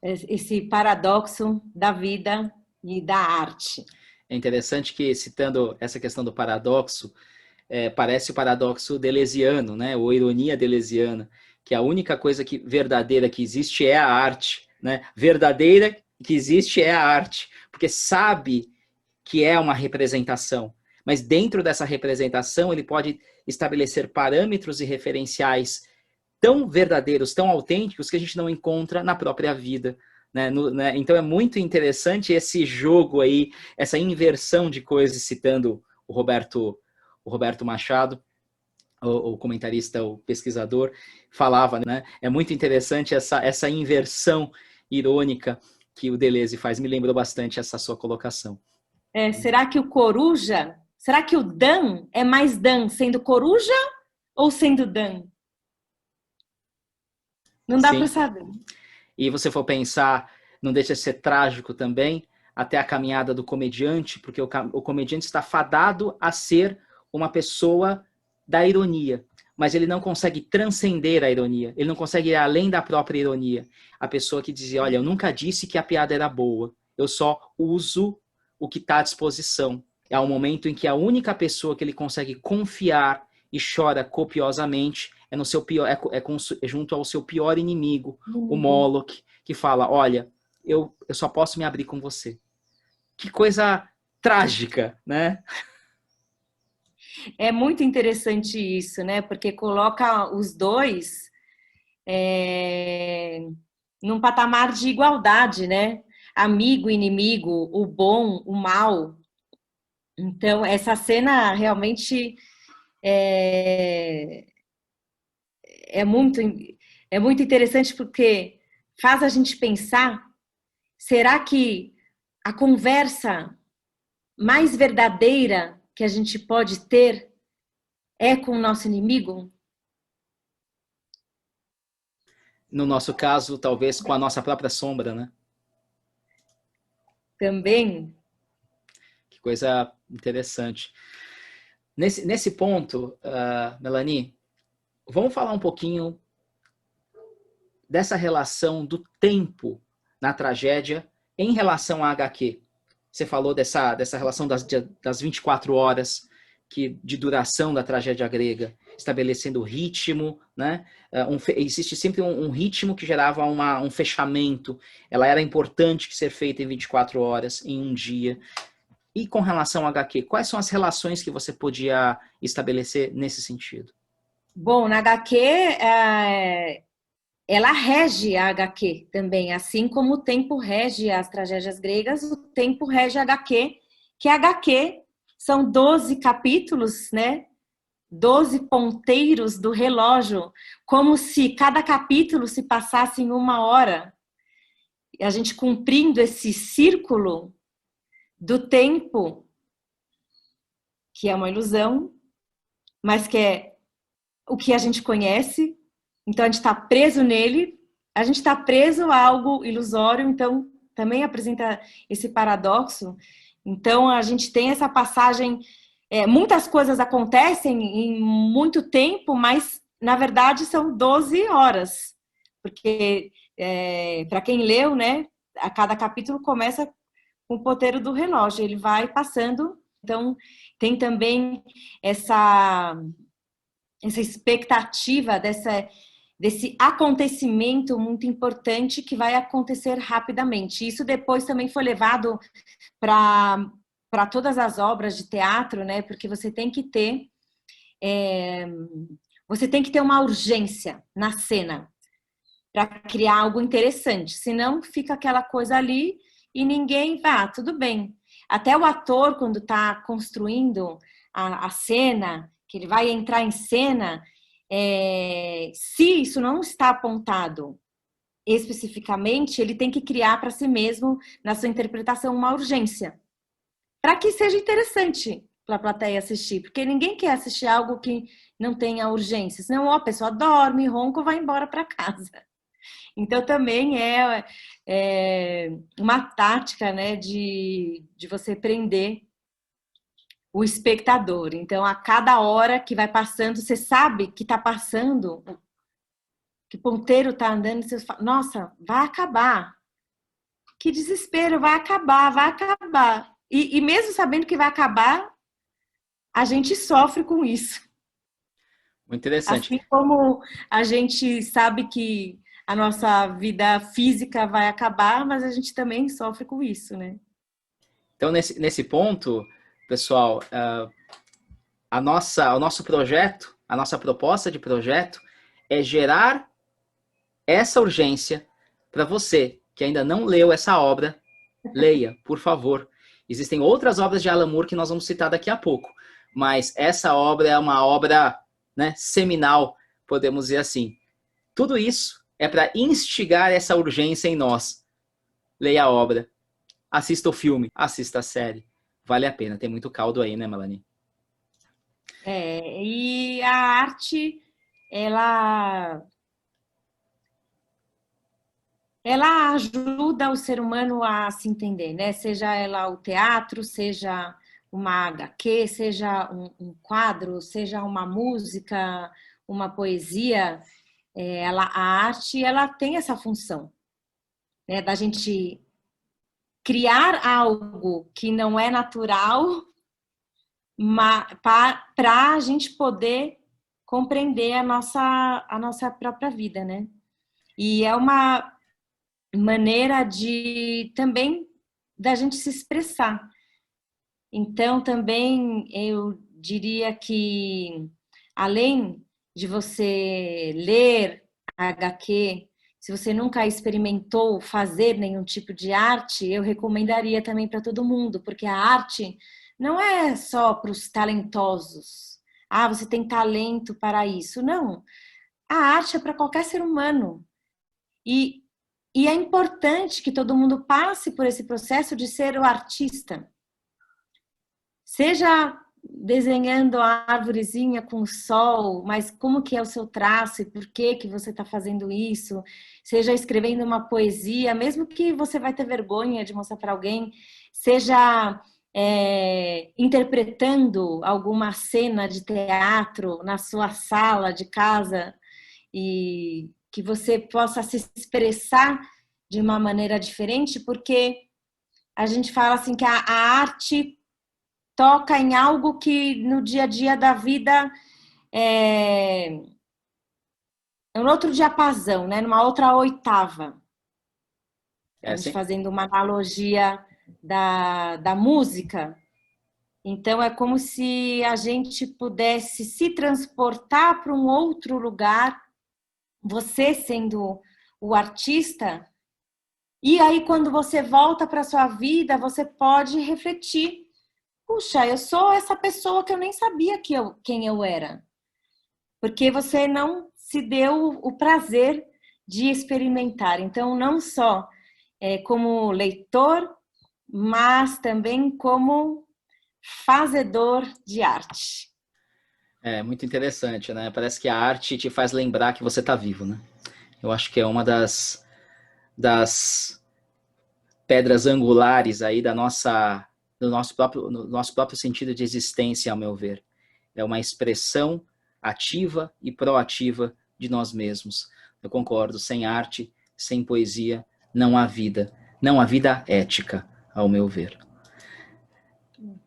esse paradoxo da vida e da arte. É interessante que, citando essa questão do paradoxo, parece o paradoxo deleuziano, né? Ou ironia deleuziana, que a única coisa verdadeira que existe é a arte, né? Verdadeira que existe é a arte, porque sabe que é uma representação, mas dentro dessa representação ele pode estabelecer parâmetros e referenciais tão verdadeiros, tão autênticos que a gente não encontra na própria vida. Né? Então é muito interessante esse jogo aí, essa inversão de coisas, citando o Roberto Machado, o comentarista, o pesquisador, falava, né? É muito interessante essa inversão irônica que o Deleuze faz, me lembrou bastante essa sua colocação. Será que será que o Dan é mais Dan sendo coruja ou sendo Dan? Não dá para saber. E você for pensar, não deixa de ser trágico também, até a caminhada do comediante, porque o comediante está fadado a ser uma pessoa da ironia, mas ele não consegue transcender a ironia, ele não consegue ir além da própria ironia. A pessoa que dizia, olha, eu nunca disse que a piada era boa, eu só uso o que está à disposição. É o momento em que a única pessoa que ele consegue confiar e chora copiosamente é no seu pior, junto ao seu pior inimigo, o Moloch, que fala, olha, eu só posso me abrir com você. Que coisa trágica, né? É muito interessante isso, né? Porque coloca os dois num patamar de igualdade, né? Amigo, inimigo, o bom, o mal. Então, essa cena realmente é muito interessante porque faz a gente pensar, será que a conversa mais verdadeira que a gente pode ter é com o nosso inimigo? No nosso caso, talvez com a nossa própria sombra, né? Também. Que coisa interessante. Nesse ponto, Melanie, vamos falar um pouquinho dessa relação do tempo na tragédia em relação à HQ. Você falou dessa relação das 24 horas de duração da tragédia grega, estabelecendo o ritmo, né? Existe sempre um ritmo que gerava um fechamento. Ela era importante ser feita em 24 horas, em um dia. E com relação ao HQ, quais são as relações que você podia estabelecer nesse sentido? Bom, na HQ, ela rege a HQ também, assim como o tempo rege as tragédias gregas, o tempo rege a HQ, que a HQ são 12 capítulos, né? 12 ponteiros do relógio, como se cada capítulo se passasse em 1 hora. E a gente cumprindo esse círculo do tempo, que é uma ilusão, mas que é o que a gente conhece. Então, a gente está preso nele, a gente está preso a algo ilusório, então também apresenta esse paradoxo. Então, a gente tem essa passagem, muitas coisas acontecem em muito tempo, mas, na verdade, são 12 horas. Porque, para quem leu, né, a cada capítulo começa com o ponteiro do relógio, ele vai passando. Então, tem também essa expectativa desse acontecimento muito importante que vai acontecer rapidamente. Isso depois também foi levado para todas as obras de teatro, né? Porque você tem que ter uma urgência na cena para criar algo interessante. Senão fica aquela coisa ali e ninguém vai, tudo bem. Até o ator, quando está construindo a cena, que ele vai entrar em cena, se isso não está apontado especificamente, ele tem que criar para si mesmo, na sua interpretação, uma urgência. Para que seja interessante para a plateia assistir, porque ninguém quer assistir algo que não tenha urgência, senão a pessoa dorme, ronca ou vai embora para casa. Então, também é uma tática, né, de você prender o espectador. Então, a cada hora que vai passando, você sabe que está passando, que o ponteiro está andando, você fala, nossa, vai acabar. Que desespero, vai acabar, vai acabar. E mesmo sabendo que vai acabar, a gente sofre com isso. Muito interessante. Assim como a gente sabe que a nossa vida física vai acabar, mas a gente também sofre com isso, né? Então, nesse ponto, pessoal, o nosso projeto, a nossa proposta de projeto é gerar essa urgência para você que ainda não leu essa obra, leia, por favor. Existem outras obras de Alan Moore que nós vamos citar daqui a pouco, mas essa obra é uma obra, né, seminal, podemos dizer assim. Tudo isso é para instigar essa urgência em nós. Leia a obra, assista o filme, assista a série. Vale a pena, tem muito caldo aí, né, Melanie? E a arte, ela ajuda o ser humano a se entender, né? Seja ela o teatro, seja uma HQ, seja um quadro, seja uma música, uma poesia, a arte, ela tem essa função, né? Da gente criar algo que não é natural para a gente poder compreender a nossa própria vida, né? E é uma maneira de também da gente se expressar. Então, também eu diria que, além de você ler HQ, se você nunca experimentou fazer nenhum tipo de arte, eu recomendaria também para todo mundo, porque a arte não é só para os talentosos. Ah, você tem talento para isso. Não. A arte é para qualquer ser humano. E é importante que todo mundo passe por esse processo de ser o artista. Seja desenhando a árvorezinha com o sol, mas como que é o seu traço e por que que você está fazendo isso? Seja escrevendo uma poesia, mesmo que você vai ter vergonha de mostrar para alguém, seja interpretando alguma cena de teatro na sua sala de casa e que você possa se expressar de uma maneira diferente, porque a gente fala assim que a arte toca em algo que no dia a dia da vida é um outro diapasão, né? Numa outra oitava. A gente fazendo uma analogia da música. Então, é como se a gente pudesse se transportar para um outro lugar, você sendo o artista, e aí quando você volta para a sua vida, você pode refletir. Puxa, eu sou essa pessoa que eu nem sabia quem eu era. Porque você não se deu o prazer de experimentar. Então, não só como leitor, mas também como fazedor de arte. É muito interessante, né? Parece que a arte te faz lembrar que você está vivo, né? Eu acho que é uma das pedras angulares aí do nosso próprio sentido de existência, ao meu ver. É uma expressão ativa e proativa de nós mesmos. Eu concordo, sem arte, sem poesia, não há vida. Não há vida ética, ao meu ver.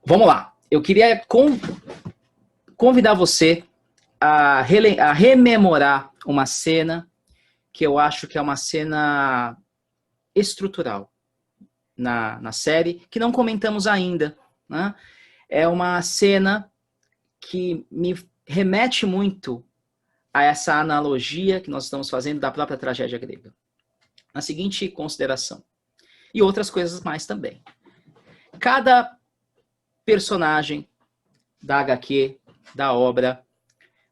Vamos lá. Eu queria convidar você a rememorar uma cena que eu acho que é uma cena estrutural na série, que não comentamos ainda, né? É uma cena que me remete muito a essa analogia que nós estamos fazendo da própria tragédia grega. Na seguinte consideração. E outras coisas mais também. Cada personagem da HQ, da obra,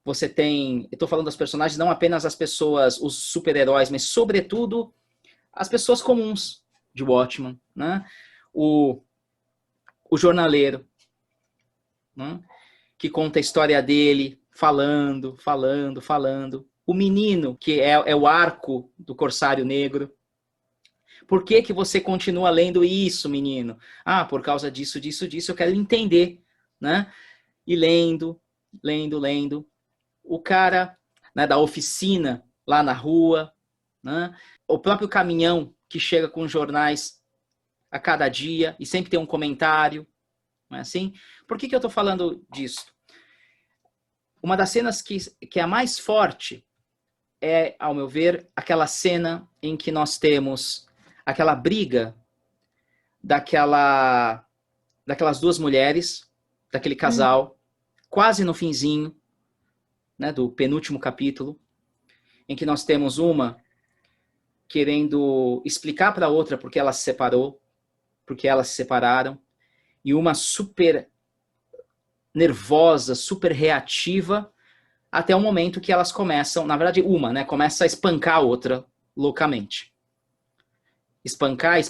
você tem... Eu estou falando das personagens, não apenas as pessoas, os super-heróis, mas sobretudo as pessoas comuns de Watchmen, né? O jornaleiro, né? Que conta a história dele, falando. O menino, que é o arco do Corsário Negro. Por que que você continua lendo isso, menino? Ah, por causa disso, eu quero entender, né? E lendo. O cara, né, da oficina lá na rua, né? O próprio caminhão que chega com jornais a cada dia e sempre tem um comentário, não é assim? Por que eu estou falando disso? Uma das cenas que é a mais forte é, ao meu ver, aquela cena em que nós temos aquela briga daquelas duas mulheres, daquele casal, quase no finzinho, né, do penúltimo capítulo, em que nós temos uma querendo explicar para a outra porque ela se separou, porque elas se separaram, e uma super nervosa, super reativa, até o momento que elas começam, na verdade uma, né, começa a espancar a outra loucamente. Espancar,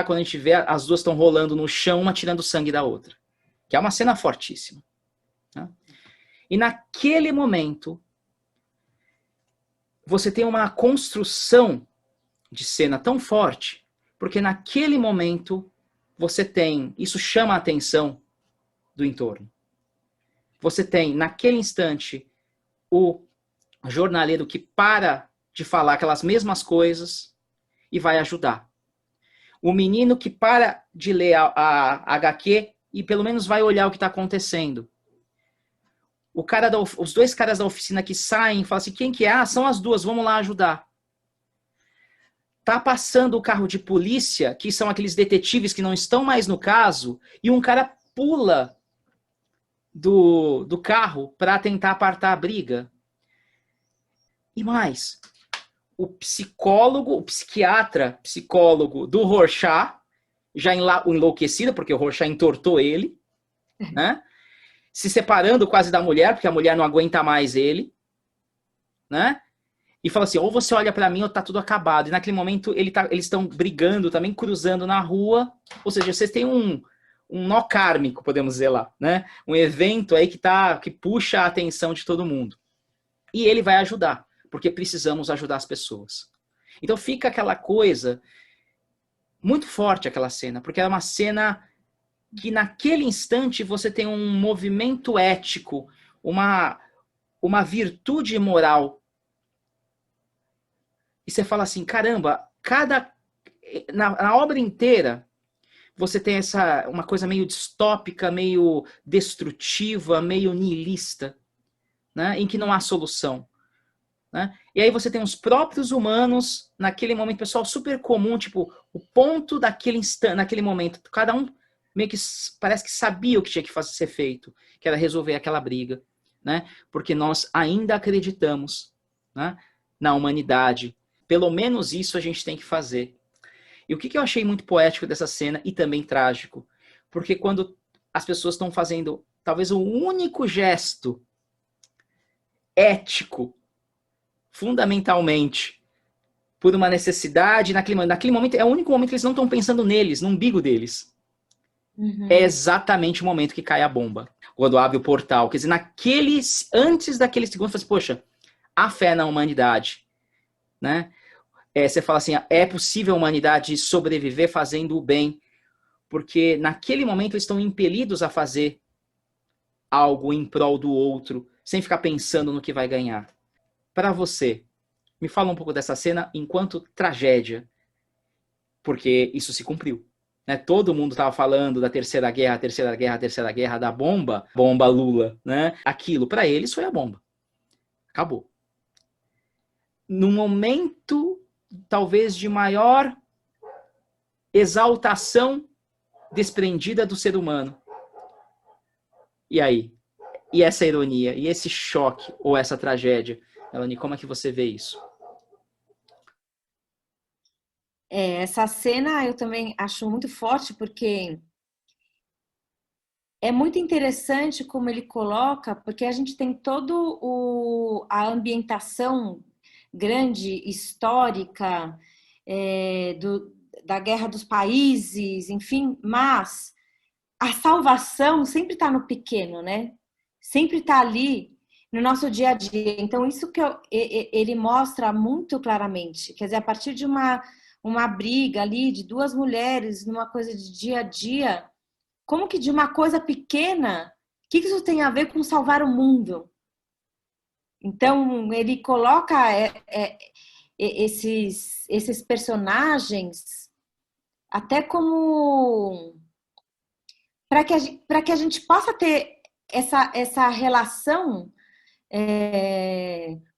quando a gente vê, as duas estão rolando no chão, uma tirando sangue da outra. Que é uma cena fortíssima. Né? E naquele momento, você tem uma construção de cena tão forte, porque naquele momento você tem, isso chama a atenção do entorno. Você tem, naquele instante, o jornaleiro que para de falar aquelas mesmas coisas e vai ajudar. O menino que para de ler a HQ e pelo menos vai olhar o que está acontecendo. Os dois caras da oficina que saem e falam assim, quem que é? Ah, são as duas, vamos lá ajudar. Tá passando o carro de polícia, que são aqueles detetives que não estão mais no caso, e um cara pula do carro para tentar apartar a briga. E mais, o psiquiatra do Rorschach, já enlouquecido, porque o Rorschach entortou ele, né? Se separando quase da mulher, porque a mulher não aguenta mais ele, né? E fala assim, ou você olha para mim ou tá tudo acabado. E naquele momento eles estão brigando também, cruzando na rua. Ou seja, vocês têm um nó kármico, podemos dizer lá, né? Um evento aí que puxa a atenção de todo mundo. E ele vai ajudar, porque precisamos ajudar as pessoas. Então fica aquela coisa muito forte, aquela cena, porque é uma cena que naquele instante você tem um movimento ético, uma virtude moral. E você fala assim, caramba, na obra inteira você tem uma coisa meio distópica, meio destrutiva, meio nihilista, né, em que não há solução. Né? E aí você tem os próprios humanos, naquele momento, pessoal super comum, tipo, o ponto daquele instante, naquele momento, cada um meio que parece que sabia o que tinha que ser feito, que era resolver aquela briga, né? Porque nós ainda acreditamos, né, na humanidade. Pelo menos isso a gente tem que fazer. E o que eu achei muito poético dessa cena e também trágico? Porque quando as pessoas estão fazendo talvez o único gesto ético, fundamentalmente, por uma necessidade, naquele momento, é o único momento que eles não estão pensando neles, no umbigo deles. Uhum. É exatamente o momento que cai a bomba, quando abre o portal. Quer dizer, antes daquele segundo, você fala assim, poxa, a fé na humanidade, né? Você fala assim, é possível a humanidade sobreviver fazendo o bem, porque naquele momento eles estão impelidos a fazer algo em prol do outro, sem ficar pensando no que vai ganhar. Para você, me fala um pouco dessa cena enquanto tragédia, porque isso se cumpriu. Né? Todo mundo estava falando da terceira guerra, da bomba Lula. Né? Aquilo, para eles, foi a bomba. Acabou. No momento, talvez, de maior exaltação desprendida do ser humano. E aí? E essa ironia? E esse choque ou essa tragédia? Elane, como é que você vê isso? Essa cena eu também acho muito forte, porque é muito interessante como ele coloca, porque a gente tem a ambientação grande, histórica, da Guerra dos Países, enfim, mas a salvação sempre está no pequeno, né? Sempre está ali no nosso dia a dia. Então, isso que ele mostra muito claramente. Quer dizer, a partir de uma briga ali de duas mulheres, numa coisa de dia a dia, como que de uma coisa pequena, o que isso tem a ver com salvar o mundo? Então, ele coloca esses personagens até como para que a gente possa ter essa relação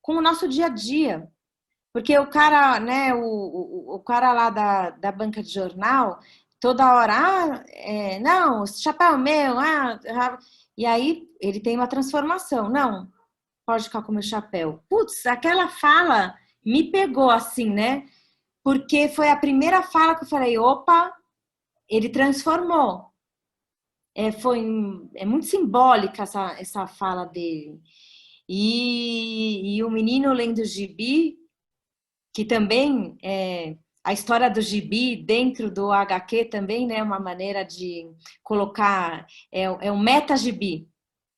com o nosso dia a dia. Porque o cara, né, o cara lá da banca de jornal, toda hora, não, esse chapéu é meu, e aí ele tem uma transformação. Não, pode ficar com o meu chapéu. Putz, aquela fala me pegou assim, né? Porque foi a primeira fala que eu falei, opa, ele transformou. É muito simbólica essa fala dele. E o menino lendo gibi, que também a história do gibi dentro do HQ também, né, uma maneira de colocar, um meta-gibi.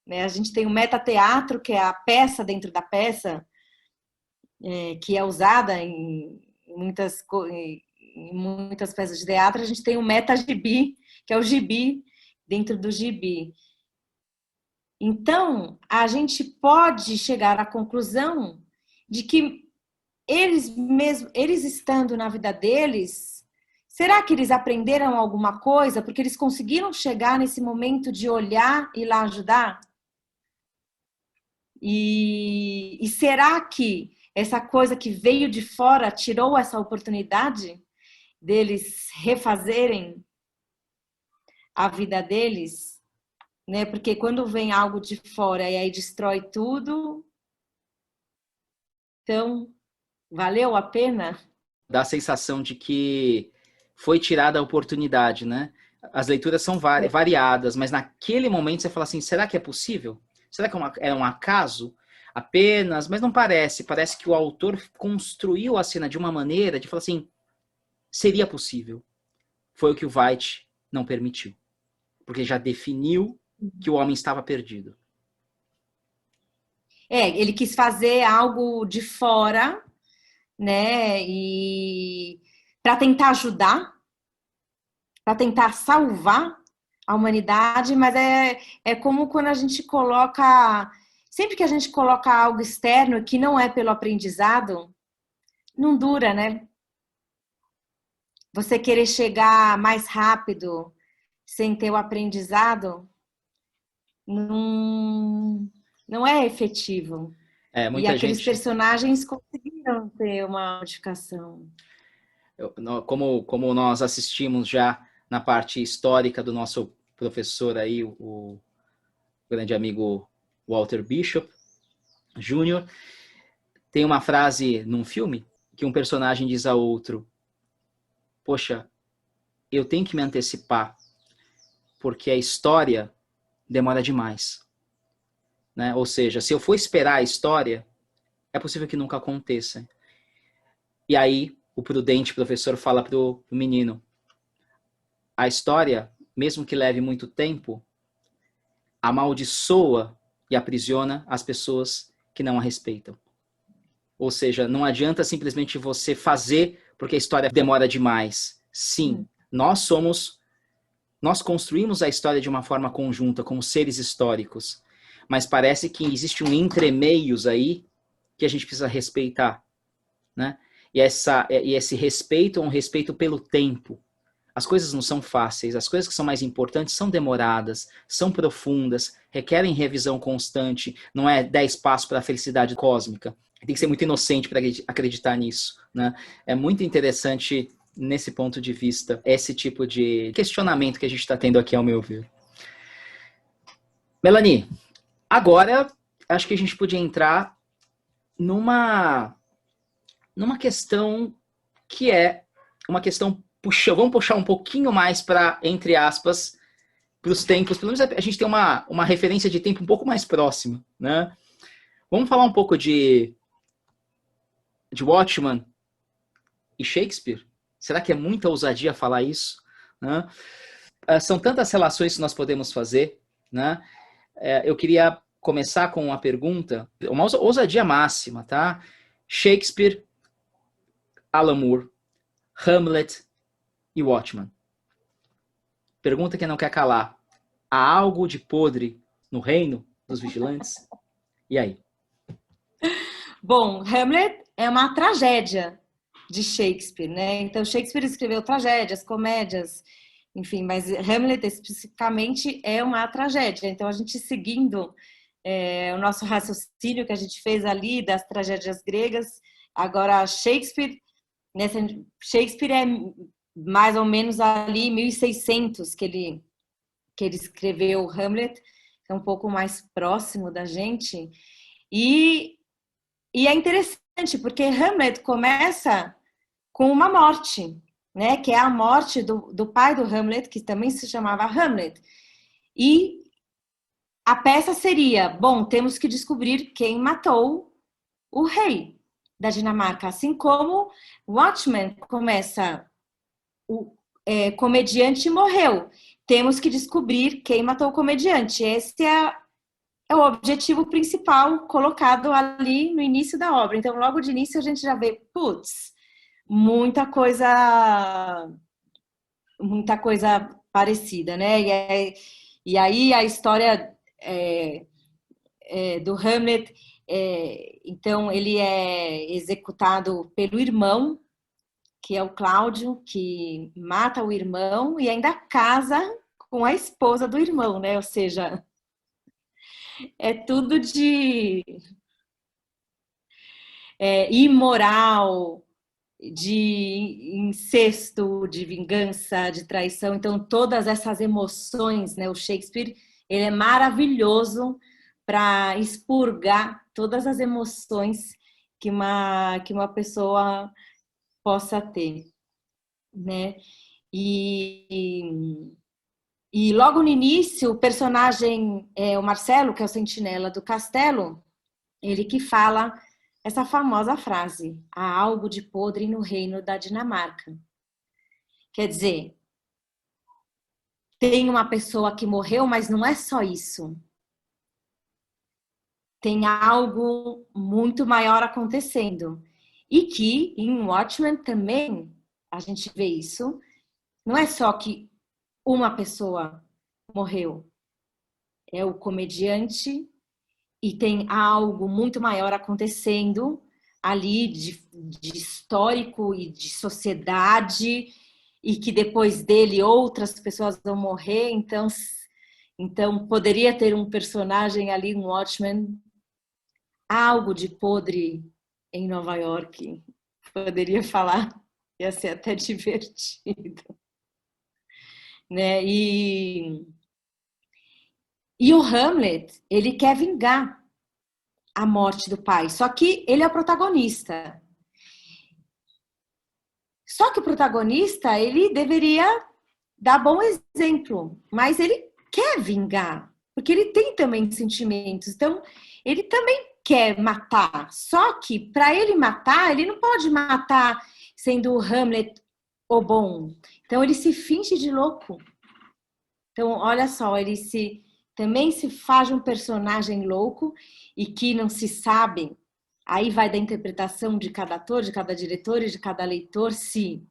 Né? A gente tem o meta-teatro, que é a peça dentro da peça, que é usada em muitas peças de teatro. A gente tem o meta-gibi, que é o gibi dentro do gibi. Então, a gente pode chegar à conclusão de que eles estando na vida deles, será que eles aprenderam alguma coisa? Porque eles conseguiram chegar nesse momento de olhar e lá ajudar? E será que essa coisa que veio de fora tirou essa oportunidade deles refazerem a vida deles? Né? Porque quando vem algo de fora e aí destrói tudo, então valeu a pena? Dá a sensação de que foi tirada a oportunidade, né? As leituras são variadas, mas naquele momento você fala assim, será que é possível? Será que é um acaso apenas? Mas não parece. Parece que o autor construiu a cena de uma maneira de falar assim, seria possível. Foi o que o Veidt não permitiu. porque já definiu que o homem estava perdido. Ele quis fazer algo de fora, né? E para tentar ajudar, para tentar salvar a humanidade, mas é como quando a gente coloca. Sempre que a gente coloca algo externo que não é pelo aprendizado, não dura, né? Você querer chegar mais rápido sem ter o aprendizado, não é efetivo. E Muita aqueles gente, personagens conseguiram ter uma modificação. como nós assistimos já na parte histórica do nosso professor aí, o grande amigo Walter Bishop Jr., tem uma frase num filme que um personagem diz a outro: poxa, eu tenho que me antecipar, porque a história demora demais. Né? Ou seja, se eu for esperar a história, é possível que nunca aconteça. E aí, o prudente professor fala para o menino: a história, mesmo que leve muito tempo, amaldiçoa e aprisiona as pessoas que não a respeitam. Ou seja, não adianta simplesmente você fazer porque a história demora demais. Sim, nós construímos a história de uma forma conjunta, como seres históricos, mas parece que existe um entremeios aí que a gente precisa respeitar, né? E esse respeito é um respeito pelo tempo. As coisas não são fáceis, as coisas que são mais importantes são demoradas, são profundas, requerem revisão constante, não é 10 passos para a felicidade cósmica. Tem que ser muito inocente para acreditar nisso, né? É muito interessante, nesse ponto de vista, esse tipo de questionamento que a gente está tendo aqui, ao meu ver. Melanie, agora acho que a gente podia entrar numa questão que é uma questão, vamos puxar um pouquinho mais para, entre aspas, para os tempos, pelo menos a gente tem uma referência de tempo um pouco mais próxima, né? Vamos falar um pouco de Watchmen e Shakespeare? Será que é muita ousadia falar isso? Né? São tantas relações que nós podemos fazer, né? Eu queria começar com uma pergunta, uma ousadia máxima, tá? Shakespeare, Alan Moore, Hamlet e Watchmen. Pergunta que não quer calar. Há algo de podre no reino dos vigilantes? E aí? Bom, Hamlet é uma tragédia de Shakespeare, né? Então, Shakespeare escreveu tragédias, comédias, enfim, mas Hamlet especificamente é uma tragédia. Então, a gente seguindo o nosso raciocínio que a gente fez ali das tragédias gregas, agora Shakespeare é mais ou menos ali 1600 que ele escreveu Hamlet, é um pouco mais próximo da gente. E é interessante, porque Hamlet começa com uma morte, né? Que é a morte do pai do Hamlet, que também se chamava Hamlet. E a peça seria, bom, temos que descobrir quem matou o rei da Dinamarca. Assim como Watchmen começa, o comediante morreu. Temos que descobrir quem matou o comediante. Esse é o objetivo principal colocado ali no início da obra. Então, logo de início, a gente já vê, putz, muita coisa parecida, né? E aí a história do Hamlet, então, ele é executado pelo irmão, que é o Cláudio, que mata o irmão e ainda casa com a esposa do irmão, né? Ou seja, é tudo de imoral, de incesto, de vingança, de traição. Então, todas essas emoções, né? O Shakespeare, ele é maravilhoso para expurgar todas as emoções que uma pessoa possa ter, né? E logo no início, o personagem, o Marcelo, que é o sentinela do castelo, ele que fala essa famosa frase: há algo de podre no reino da Dinamarca. Quer dizer, tem uma pessoa que morreu, mas não é só isso. Tem algo muito maior acontecendo. E que em Watchmen também a gente vê isso. Não é só que uma pessoa morreu. É o comediante e tem algo muito maior acontecendo ali de histórico e de sociedade, e que depois dele outras pessoas vão morrer. Então poderia ter um personagem ali, um Watchmen, algo de podre em Nova York. Poderia falar, ia ser até divertido. Né? E o Hamlet, ele quer vingar a morte do pai, só que ele é o protagonista. Só que o protagonista, ele deveria dar bom exemplo, mas ele quer vingar, porque ele tem também sentimentos, então ele também quer matar, só que para ele matar, ele não pode matar sendo o Hamlet o bom, então ele se finge de louco. Então, olha só, também se faz um personagem louco e que não se sabe, aí vai da interpretação de cada ator, de cada diretor e de cada leitor, se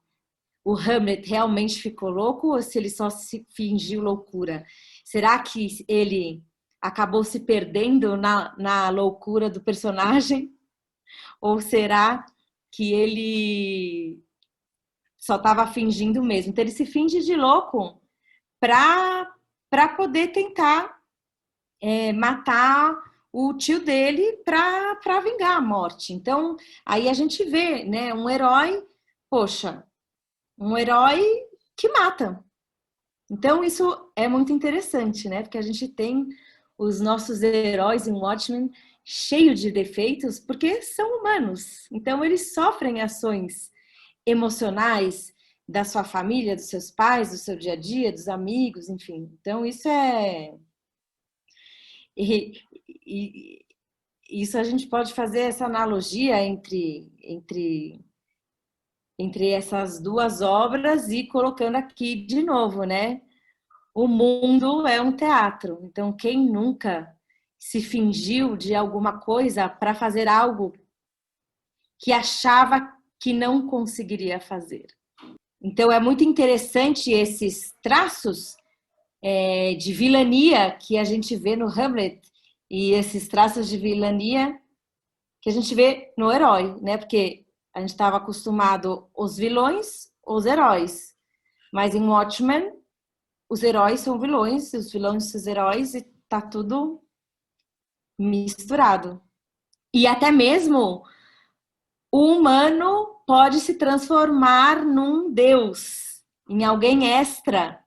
o Hamlet realmente ficou louco ou se ele só se fingiu loucura. Será que ele acabou se perdendo na loucura do personagem? Ou será que ele só estava fingindo mesmo? Então, ele se finge de louco para poder tentar matar o tio dele para vingar a morte. Então, aí a gente vê, né, um herói, poxa, um herói que mata. Então, isso é muito interessante, né? Porque a gente tem os nossos heróis em Watchmen cheio de defeitos, porque são humanos. Então, eles sofrem ações emocionais da sua família, dos seus pais, do seu dia a dia, dos amigos, enfim. Então, isso é... E isso a gente pode fazer essa analogia entre essas duas obras e colocando aqui de novo, né? O mundo é um teatro. Então, quem nunca se fingiu de alguma coisa para fazer algo que achava que não conseguiria fazer? Então, é muito interessante esses traços de vilania que a gente vê no Hamlet e esses traços de vilania que a gente vê no herói, né? Porque a gente estava acostumado os vilões, os heróis. Mas em Watchmen, os heróis são vilões, os vilões são os heróis e tá tudo misturado. E até mesmo o humano pode se transformar num deus, em alguém extra.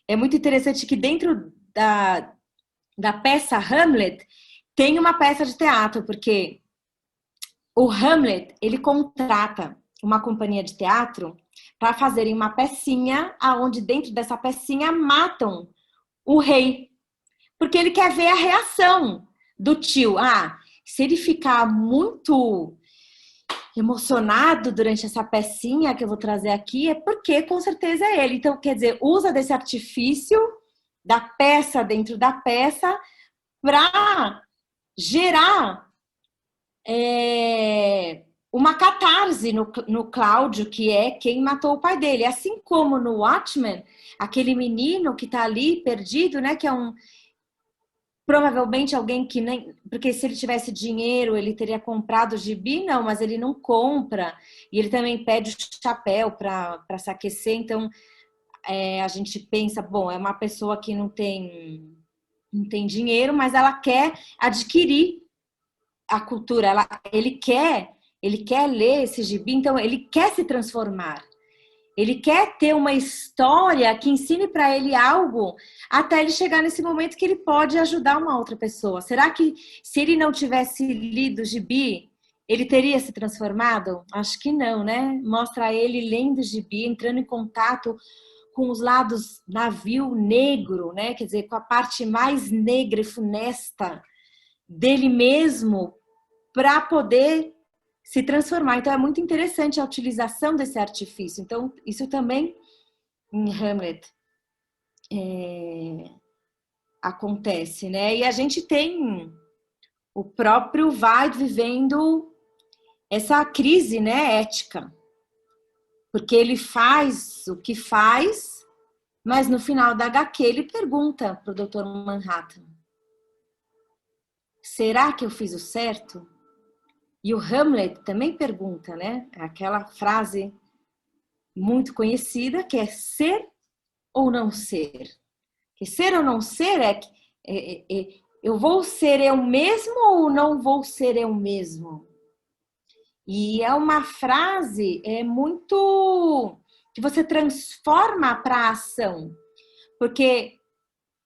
É muito interessante que dentro da peça Hamlet tem uma peça de teatro, porque o Hamlet, ele contrata uma companhia de teatro para fazerem uma pecinha, aonde dentro dessa pecinha matam o rei. Porque ele quer ver a reação do tio. Ah, se ele ficar muito emocionado durante essa pecinha que eu vou trazer aqui, é porque com certeza é ele. Então, quer dizer, usa desse artifício da peça dentro da peça para gerar uma catarse no Cláudio, que é quem matou o pai dele. Assim como no Watchmen, aquele menino que está ali perdido, né? Que é provavelmente alguém que nem... Porque se ele tivesse dinheiro, ele teria comprado o gibi. Não, mas ele não compra. E ele também pede o chapéu para se aquecer. Então, a gente pensa, bom, é uma pessoa que não tem dinheiro, mas ela quer adquirir a cultura, ele quer ler esse gibi, então ele quer se transformar. Ele quer ter uma história que ensine para ele algo até ele chegar nesse momento que ele pode ajudar uma outra pessoa. Será que se ele não tivesse lido o gibi, ele teria se transformado? Acho que não, né? Mostra ele lendo o gibi, entrando em contato com os lados navio negro, né? Quer dizer, com a parte mais negra e funesta dele mesmo para poder se transformar. Então, é muito interessante a utilização desse artifício. Então, isso também em Hamlet acontece, né? E a gente tem o próprio Weid vivendo essa crise, né, ética. Porque ele faz o que faz, mas no final da HQ ele pergunta para o Dr. Manhattan: será que eu fiz o certo? E o Hamlet também pergunta, né? Aquela frase muito conhecida que é ser ou não ser. Que ser ou não ser eu vou ser eu mesmo ou não vou ser eu mesmo? E é uma frase muito que você transforma para a ação, porque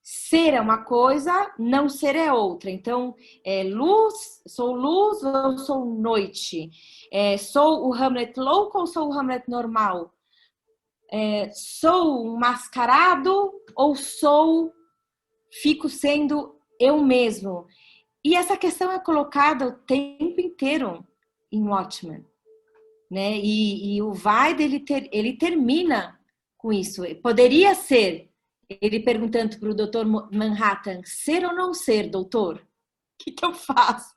ser é uma coisa, não ser é outra. Então, luz ou sou noite? Sou o Hamlet louco ou sou o Hamlet normal? Sou um mascarado ou fico sendo eu mesmo? E essa questão é colocada o tempo inteiro em Watchmen, né? E o Vaid, ele termina com isso. Poderia ser ele perguntando para o Dr. Manhattan: ser ou não ser, doutor? O que eu faço?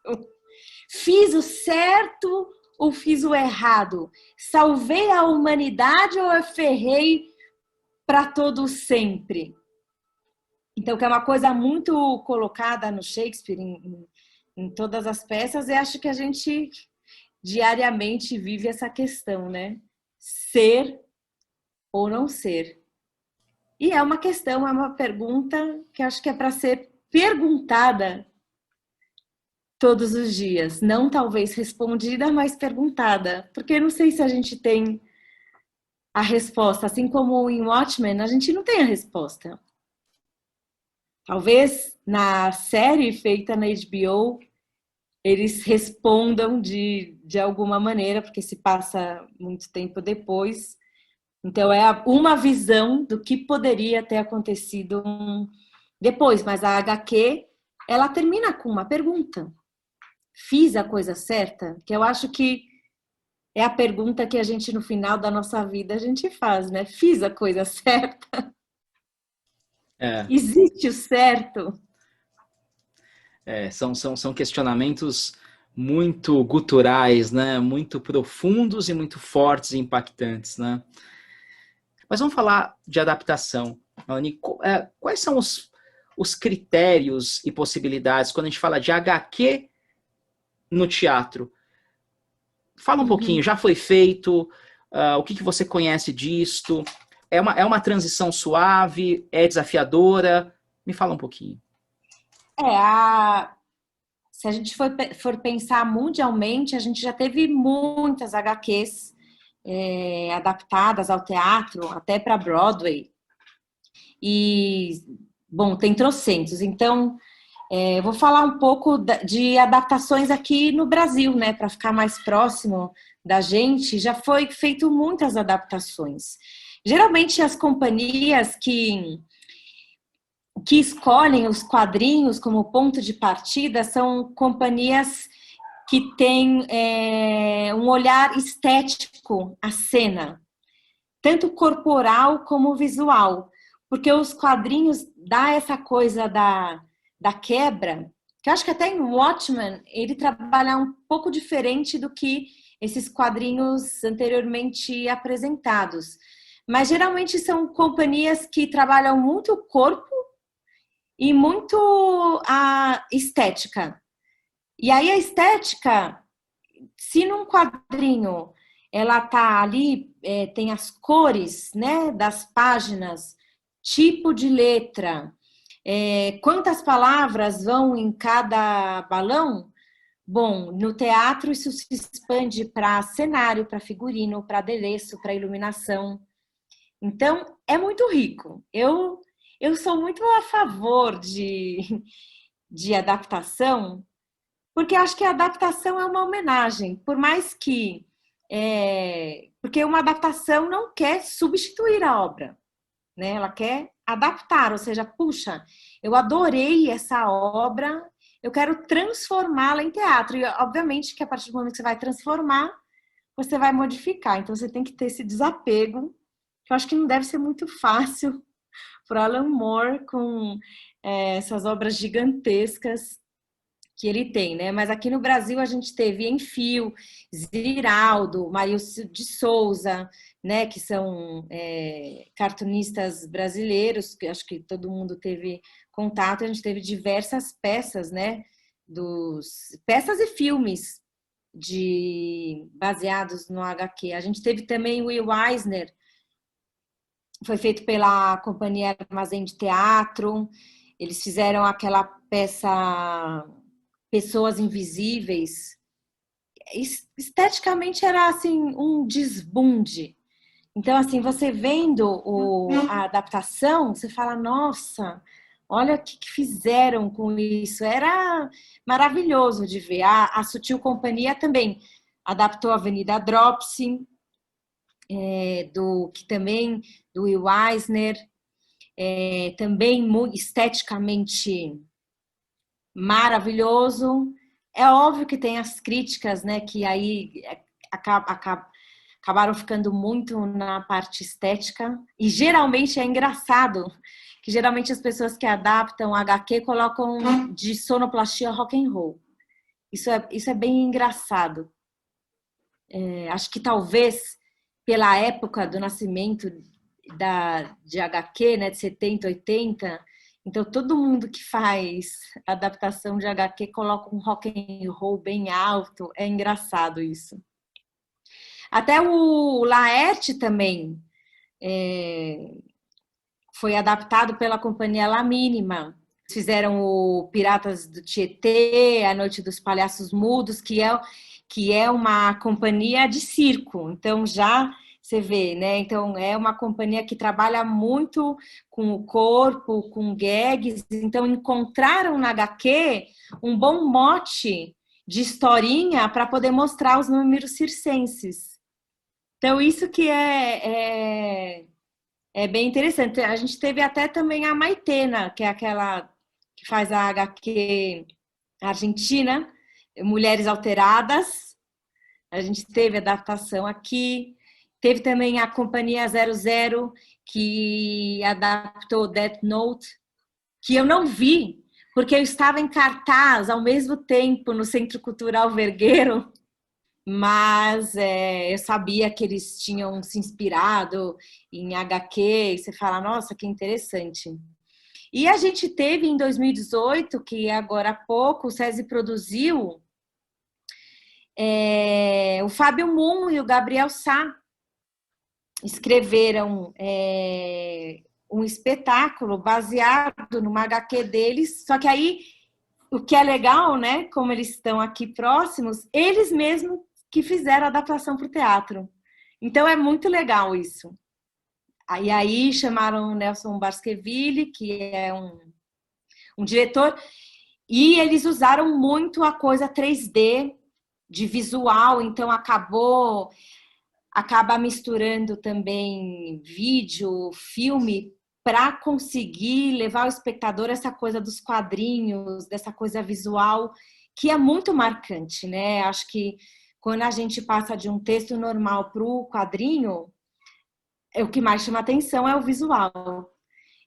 Fiz o certo ou fiz o errado? Salvei a humanidade ou eu ferrei para todo sempre? Então, que é uma coisa muito colocada no Shakespeare, em todas as peças, e acho que a gente diariamente vive essa questão, né? Ser ou não ser. E é uma questão, é uma pergunta que acho que é para ser perguntada todos os dias. Não talvez respondida, mas perguntada. Porque eu não sei se a gente tem a resposta. Assim como em Watchmen, a gente não tem a resposta. Talvez na série feita na HBO eles respondam de alguma maneira, porque se passa muito tempo depois. Então, é uma visão do que poderia ter acontecido depois. Mas a HQ, ela termina com uma pergunta. Fiz a coisa certa? Que eu acho que é a pergunta que a gente, no final da nossa vida, a gente faz, né? Fiz a coisa certa? Existe o certo? São questionamentos muito guturais, né? Muito profundos e muito fortes e impactantes, né? Mas vamos falar de adaptação. Anny, quais são os critérios e possibilidades quando a gente fala de HQ no teatro? Fala um pouquinho, já foi feito? O que você conhece disto? É uma transição suave? É desafiadora? Me fala um pouquinho. Se a gente for pensar mundialmente, a gente já teve muitas HQs adaptadas ao teatro, até para Broadway. E, bom, tem trocentos. Então, eu vou falar um pouco de adaptações aqui no Brasil, né? Para ficar mais próximo da gente. Já foi feito muitas adaptações. Geralmente, as companhias que escolhem os quadrinhos como ponto de partida são companhias que têm um olhar estético à cena, tanto corporal como visual, porque os quadrinhos dá essa coisa da quebra, que eu acho que até em Watchmen ele trabalha um pouco diferente do que esses quadrinhos anteriormente apresentados. Mas geralmente são companhias que trabalham muito o corpo e muito a estética. E aí a estética, se num quadrinho ela tá ali, tem as cores, né, das páginas, tipo de letra, quantas palavras vão em cada balão? Bom, no teatro isso se expande para cenário, para figurino, para adereço, para iluminação. Então, é muito rico. Eu sou muito a favor de adaptação, porque acho que a adaptação é uma homenagem, por mais que... porque uma adaptação não quer substituir a obra, né? Ela quer adaptar, ou seja, puxa, eu adorei essa obra, eu quero transformá-la em teatro. E, obviamente, que a partir do momento que você vai transformar, você vai modificar. Então, você tem que ter esse desapego, que eu acho que não deve ser muito fácil pro Alan Moore com essas obras gigantescas que ele tem, né? Mas aqui no Brasil a gente teve Enfio, Ziraldo, Marílcio de Souza, né? Que são cartunistas brasileiros, que acho que todo mundo teve contato. A gente teve diversas peças, né? Peças e filmes baseados no HQ. A gente teve também o Will Eisner, foi feito pela Companhia Armazém de Teatro. Eles fizeram aquela peça Pessoas Invisíveis. Esteticamente era assim um desbunde. Então, assim, você vendo a adaptação, você fala, nossa, olha o que fizeram com isso. Era maravilhoso de ver. A Sutil Companhia também adaptou a Avenida Dropsy, do Will Eisner, também esteticamente maravilhoso. É óbvio que tem as críticas, né, que aí acabaram ficando muito na parte estética, e geralmente é engraçado que geralmente as pessoas que adaptam HQ colocam de sonoplastia rock and roll. Isso é bem engraçado. Acho que talvez pela época do nascimento de HQ, né, de 70, 80, então todo mundo que faz adaptação de HQ coloca um rock and roll bem alto, é engraçado isso. Até o Laerte também foi adaptado pela Companhia La Mínima. Fizeram o Piratas do Tietê, A Noite dos Palhaços Mudos, que é uma companhia de circo. Então já você vê, né? Então é uma companhia que trabalha muito com o corpo, com gags. Então encontraram na HQ um bom mote de historinha para poder mostrar os números circenses. Então isso que é bem interessante. A gente teve até também a Maitena, que é aquela que faz a HQ argentina, Mulheres Alteradas. A gente teve adaptação aqui. Teve também a Companhia 00, que adaptou Death Note, que eu não vi, porque eu estava em cartaz ao mesmo tempo no Centro Cultural Vergueiro, mas eu sabia que eles tinham se inspirado em HQ, e você fala, nossa, que interessante. E a gente teve em 2018, que agora há pouco, o SESI produziu o Fábio Moon e o Gabriel Sá escreveram um espetáculo baseado numa HQ deles, só que aí o que é legal, né, como eles estão aqui próximos, eles mesmos que fizeram a adaptação para o teatro. Então é muito legal isso. Aí chamaram o Nelson Baskerville, que é um diretor, e eles usaram muito a coisa 3D de visual, então acaba misturando também vídeo, filme, para conseguir levar o espectador a essa coisa dos quadrinhos, dessa coisa visual, que é muito marcante, né? Acho que quando a gente passa de um texto normal para o quadrinho, o que mais chama atenção é o visual.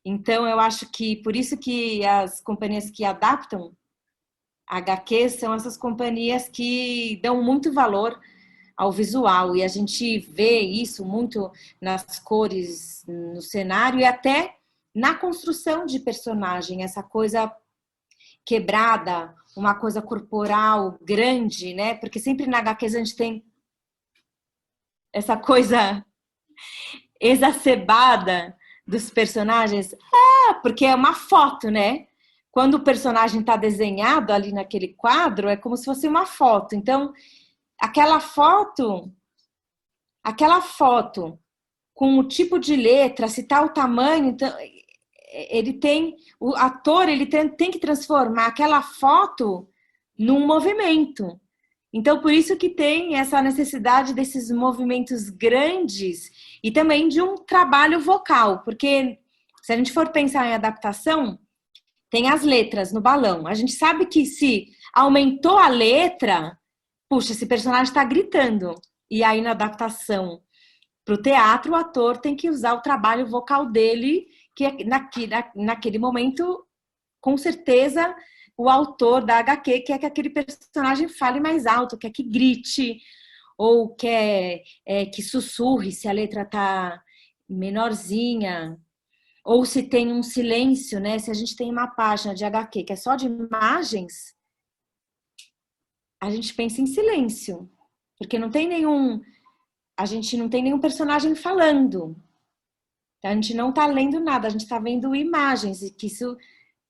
Então, eu acho que por isso que as companhias que adaptam HQ são essas companhias que dão muito valor ao visual, e a gente vê isso muito nas cores, no cenário e até na construção de personagem, essa coisa quebrada, uma coisa corporal grande, né? Porque sempre na HQ a gente tem essa coisa exacerbada dos personagens. Porque é uma foto, né? Quando o personagem está desenhado ali naquele quadro, é como se fosse uma foto. Então, aquela foto com o tipo de letra, se tá o tamanho, então, o ator tem que transformar aquela foto num movimento. Então, por isso que tem essa necessidade desses movimentos grandes e também de um trabalho vocal, porque se a gente for pensar em adaptação, tem as letras no balão. A gente sabe que se aumentou a letra, puxa, esse personagem está gritando. E aí, na adaptação para o teatro, o ator tem que usar o trabalho vocal dele, que naquele momento, com certeza, o autor da HQ quer que aquele personagem fale mais alto, quer que grite, ou quer que sussurre se a letra tá menorzinha, ou se tem um silêncio, né? Se a gente tem uma página de HQ que é só de imagens, a gente pensa em silêncio, porque a gente não tem nenhum personagem falando. A gente não está lendo nada, a gente está vendo imagens, e que isso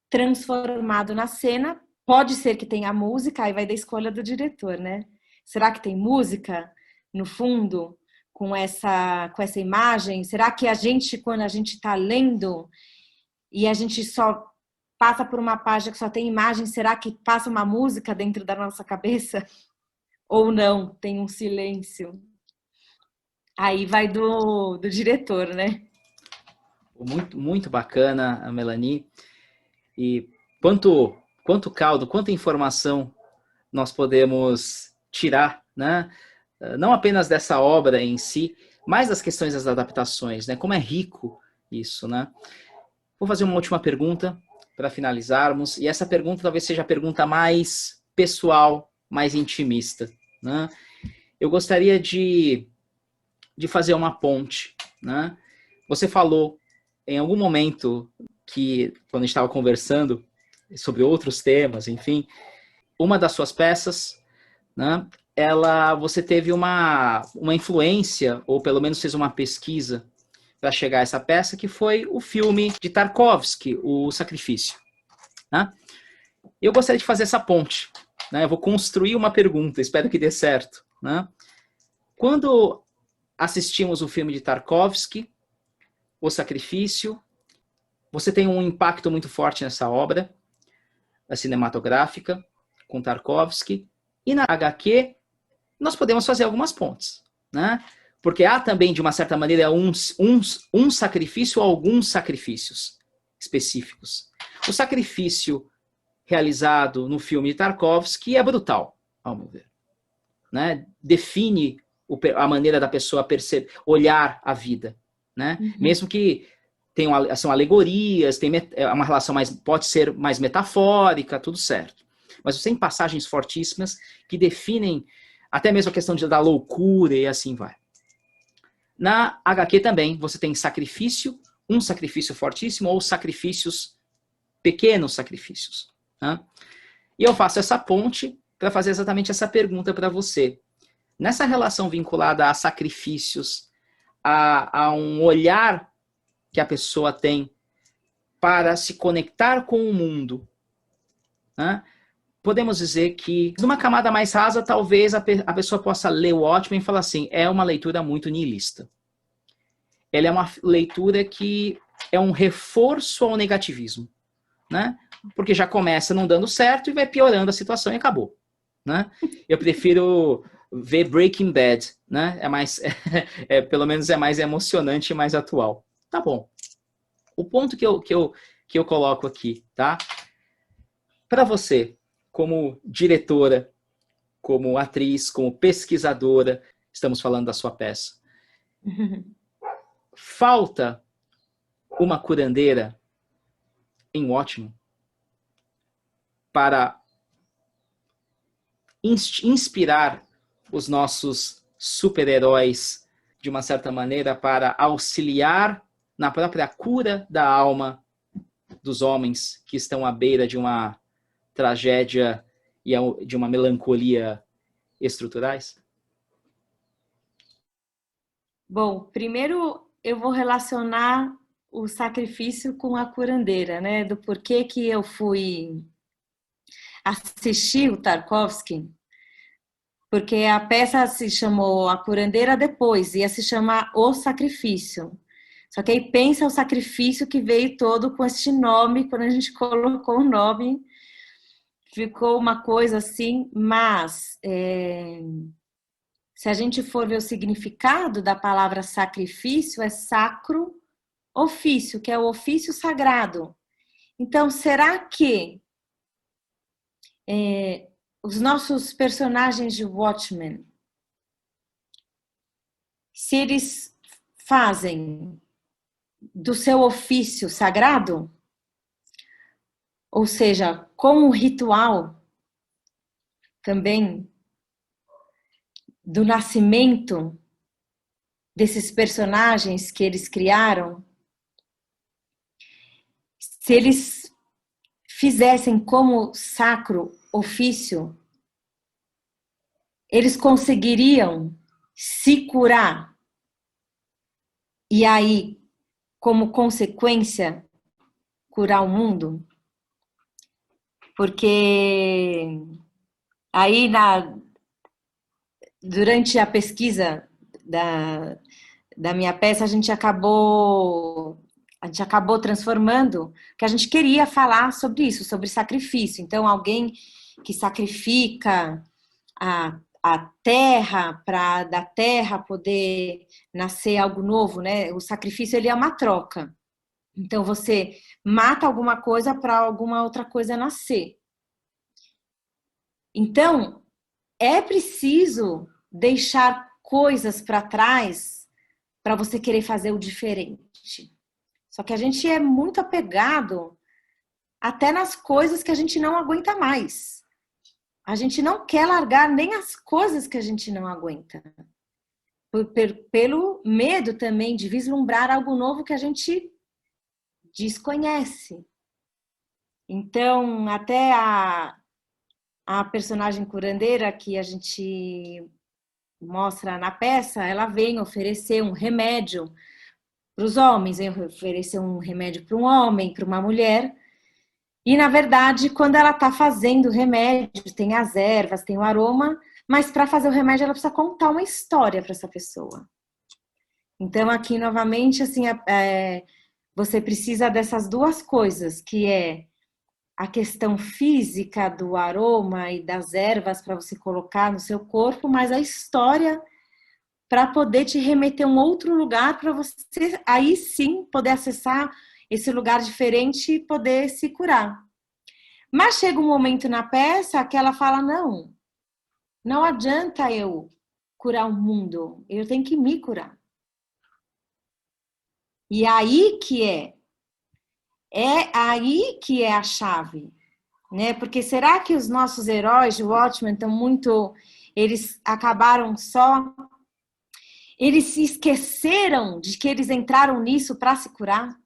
transformado na cena, pode ser que tenha música, aí vai da escolha do diretor, né? Será que tem música no fundo com essa imagem? Será que a gente, quando a gente está lendo e a gente só passa por uma página que só tem imagem, será que passa uma música dentro da nossa cabeça? Ou não, tem um silêncio? Aí vai do diretor, né? Muito, muito bacana, a Melanie. E quanto caldo, quanta informação nós podemos tirar, né? Não apenas dessa obra em si, mas das questões das adaptações, né? Como é rico isso, né? Vou fazer uma última pergunta para finalizarmos, e essa pergunta talvez seja a pergunta mais pessoal, mais intimista, né? Eu gostaria de fazer uma ponte, né? Você falou em algum momento que, quando a gente estava conversando sobre outros temas, enfim, uma das suas peças, né, você teve uma influência, ou pelo menos fez uma pesquisa para chegar a essa peça, que foi o filme de Tarkovsky, O Sacrifício. Né? Eu gostaria de fazer essa ponte. Né? Eu vou construir uma pergunta, espero que dê certo. Né? Quando assistimos o filme de Tarkovsky, O Sacrifício, você tem um impacto muito forte nessa obra cinematográfica, com Tarkovsky, e na HQ nós podemos fazer algumas pontes, né? Porque há também, de uma certa maneira, um sacrifício ou alguns sacrifícios específicos. O sacrifício realizado no filme de Tarkovsky é brutal, ao meu ver. Né? Define a maneira da pessoa olhar a vida. Né? Uhum. Mesmo que são alegorias, tem uma relação pode ser mais metafórica, tudo certo. Mas tem passagens fortíssimas que definem até mesmo a questão da loucura e assim vai. Na HQ também você tem sacrifício, um sacrifício fortíssimo ou pequenos sacrifícios. Né? E eu faço essa ponte para fazer exatamente essa pergunta para você. Nessa relação vinculada a sacrifícios, a um olhar que a pessoa tem para se conectar com o mundo, né? Podemos dizer que, numa camada mais rasa, talvez a pessoa possa ler o Watchmen e falar assim, é uma leitura muito nihilista. Ela é uma leitura que é um reforço ao negativismo, né? Porque já começa não dando certo e vai piorando a situação e acabou. Né? Eu prefiro ver Breaking Bad, né? Pelo menos é mais emocionante e mais atual. Tá bom. O ponto que eu coloco aqui, tá? Para você, como diretora, como atriz, como pesquisadora, estamos falando da sua peça. Falta uma curandeira em Watchmen para inspirar os nossos super-heróis de uma certa maneira para auxiliar na própria cura da alma dos homens que estão à beira de uma tragédia e de uma melancolia estruturais? Bom, primeiro eu vou relacionar o sacrifício com a curandeira, né? Do porquê que eu fui assistir o Tarkovsky, porque a peça se chamou A Curandeira depois, ia se chamar O Sacrifício. Só que aí pensa o sacrifício que veio todo com este nome, quando a gente colocou o nome, ficou uma coisa assim, mas se a gente for ver o significado da palavra sacrifício, é sacro ofício, que é o ofício sagrado. Então, será que os nossos personagens de Watchmen, se eles fazem do seu ofício sagrado, ou seja, com o ritual também do nascimento desses personagens que eles criaram, se eles fizessem como sacro ofício, eles conseguiriam se curar e aí, como consequência, curar o mundo? Porque aí durante a pesquisa da minha peça, a gente acabou transformando, que a gente queria falar sobre isso, sobre sacrifício. Então, alguém que sacrifica a terra para da terra poder nascer algo novo, né? O sacrifício, ele é uma troca. Então, você mata alguma coisa para alguma outra coisa nascer. Então, é preciso deixar coisas para trás para você querer fazer o diferente. Só que a gente é muito apegado até nas coisas que a gente não aguenta mais. A gente não quer largar nem as coisas que a gente não aguenta. Pelo medo também de vislumbrar algo novo que a gente desconhece. Então, até a personagem curandeira que a gente mostra na peça, ela vem oferecer um remédio para os homens, vem oferecer um remédio para um homem, para uma mulher. E, na verdade, quando ela está fazendo o remédio, tem as ervas, tem o aroma, mas para fazer o remédio ela precisa contar uma história para essa pessoa. Então, aqui, novamente, assim, você precisa dessas duas coisas, que é a questão física do aroma e das ervas para você colocar no seu corpo, mas a história para poder te remeter a um outro lugar para você, aí sim, poder acessar esse lugar diferente e poder se curar. Mas chega um momento na peça que ela fala, não adianta eu curar o mundo, eu tenho que me curar. E aí que aí que é a chave, né? Porque será que os nossos heróis de Watchmen estão muito, eles acabaram eles se esqueceram de que eles entraram nisso para se curar?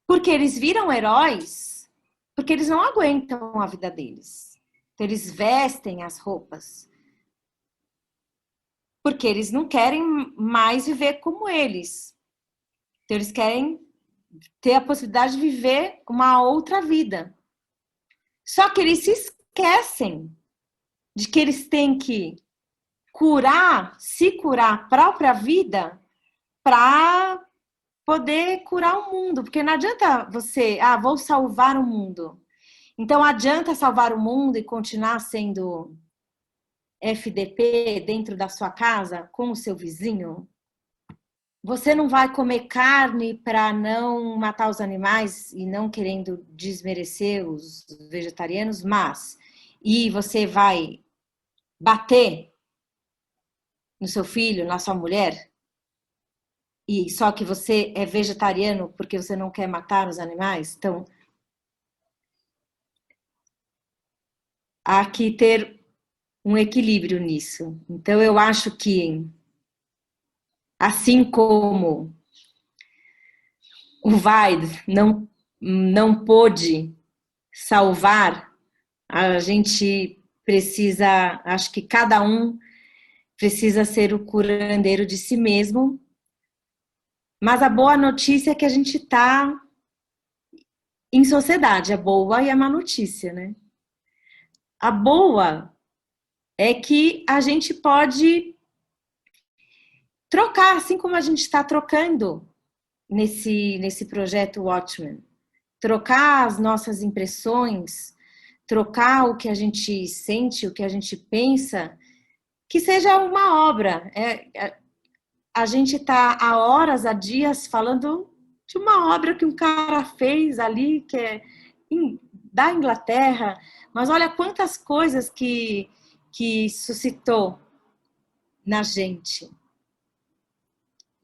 Porque eles viram heróis, porque eles não aguentam a vida deles. Então, eles vestem as roupas. Porque eles não querem mais viver como eles. Então, eles querem ter a possibilidade de viver uma outra vida. Só que eles se esquecem de que eles têm que se curar a própria vida para poder curar o mundo. Porque não adianta você, vou salvar o mundo. Então, adianta salvar o mundo e continuar sendo FDP dentro da sua casa com o seu vizinho? Você não vai comer carne para não matar os animais e não querendo desmerecer os vegetarianos, e você vai bater no seu filho, na sua mulher, e só que você é vegetariano porque você não quer matar os animais? Então, há que ter um equilíbrio nisso. Então, eu acho que, assim como o Vaid não pôde salvar, a gente precisa, acho que cada um precisa ser o curandeiro de si mesmo. Mas a boa notícia é que a gente está em sociedade, a boa e a má notícia, né? A boa é que a gente pode trocar, assim como a gente está trocando nesse projeto Watchmen. Trocar as nossas impressões, trocar o que a gente sente, o que a gente pensa, que seja uma obra. A gente está há horas, há dias, falando de uma obra que um cara fez ali, que é da Inglaterra, mas olha quantas coisas que suscitou na gente.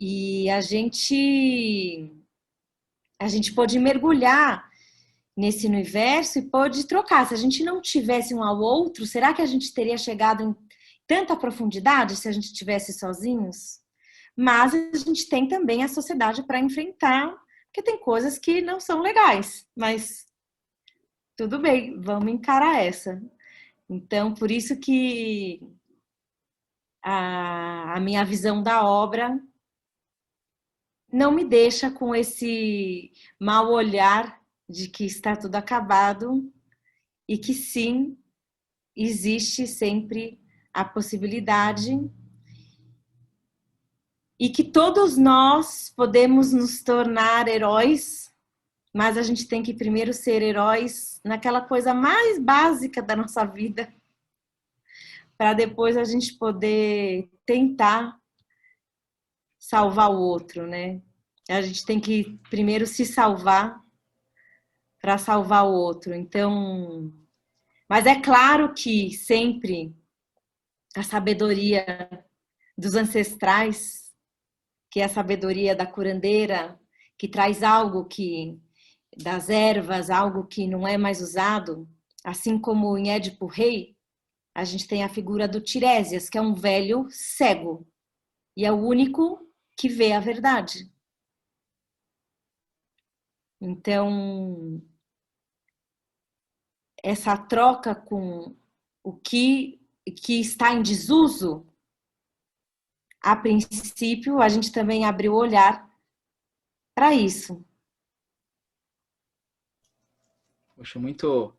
E a gente pôde mergulhar nesse universo e pôde trocar. Se a gente não tivesse um ao outro, será que a gente teria chegado em tanta profundidade se a gente estivesse sozinhos? Mas a gente tem também a sociedade para enfrentar, porque tem coisas que não são legais, mas tudo bem, vamos encarar essa. Então, por isso que a minha visão da obra não me deixa com esse mau olhar de que está tudo acabado e que sim, existe sempre a possibilidade e que todos nós podemos nos tornar heróis, mas a gente tem que primeiro ser heróis naquela coisa mais básica da nossa vida, para depois a gente poder tentar salvar o outro, né? A gente tem que primeiro se salvar para salvar o outro. Então, mas é claro que sempre a sabedoria dos ancestrais, que é a sabedoria da curandeira, que traz algo que das ervas, algo que não é mais usado, assim como em Édipo Rei, a gente tem a figura do Tiresias, que é um velho cego e é o único que vê a verdade. Então, essa troca com o que está em desuso, a princípio, a gente também abriu o olhar para isso. Poxa, muito,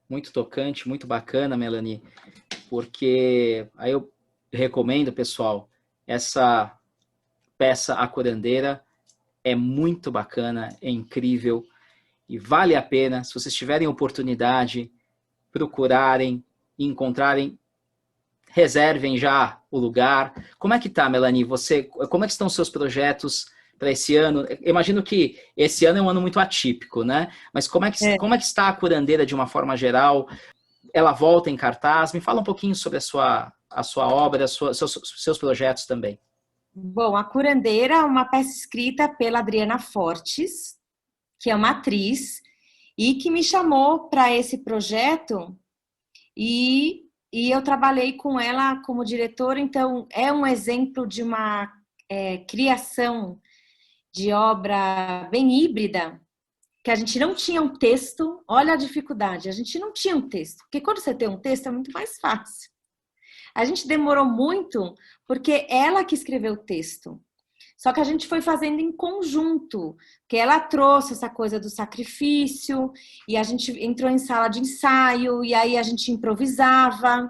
muito tocante, muito bacana, Melanie, porque aí eu recomendo, pessoal, essa peça A Curandeira é muito bacana, é incrível e vale a pena, se vocês tiverem oportunidade, procurarem e encontrarem, reservem já o lugar. Como é que tá, Melanie? Como é que estão os seus projetos para esse ano? Eu imagino que esse ano é um ano muito atípico, né? Mas como é que está a Curandeira de uma forma geral? Ela volta em cartaz? Me fala um pouquinho sobre a sua obra, seus projetos também. Bom, A Curandeira é uma peça escrita pela Adriana Fortes, que é uma atriz, e que me chamou para esse projeto e eu trabalhei com ela como diretora, então é um exemplo de uma criação de obra bem híbrida, que a gente não tinha um texto, olha a dificuldade, a gente não tinha um texto, porque quando você tem um texto é muito mais fácil. A gente demorou muito porque ela que escreveu o texto. Só que a gente foi fazendo em conjunto, que ela trouxe essa coisa do sacrifício, e a gente entrou em sala de ensaio, e aí a gente improvisava.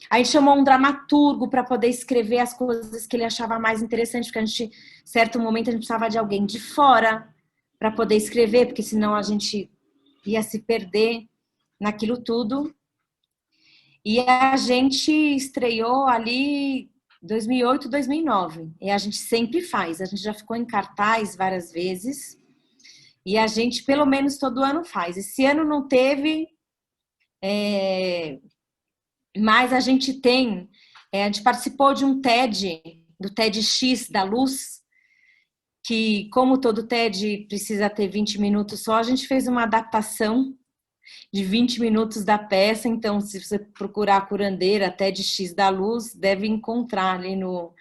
A gente chamou um dramaturgo para poder escrever as coisas que ele achava mais interessante, porque a gente, certo momento, a gente precisava de alguém de fora para poder escrever, porque senão a gente ia se perder naquilo tudo. E a gente estreou ali 2008, 2009. E a gente sempre faz. A gente já ficou em cartaz várias vezes. E a gente, pelo menos, todo ano faz. Esse ano não teve, mas a gente tem... a gente participou de um TED, do TEDx da Luz, que, como todo TED precisa ter 20 minutos só, a gente fez uma adaptação de 20 minutos da peça, então se você procurar a Curandeira TEDx da Luz, deve encontrar ali no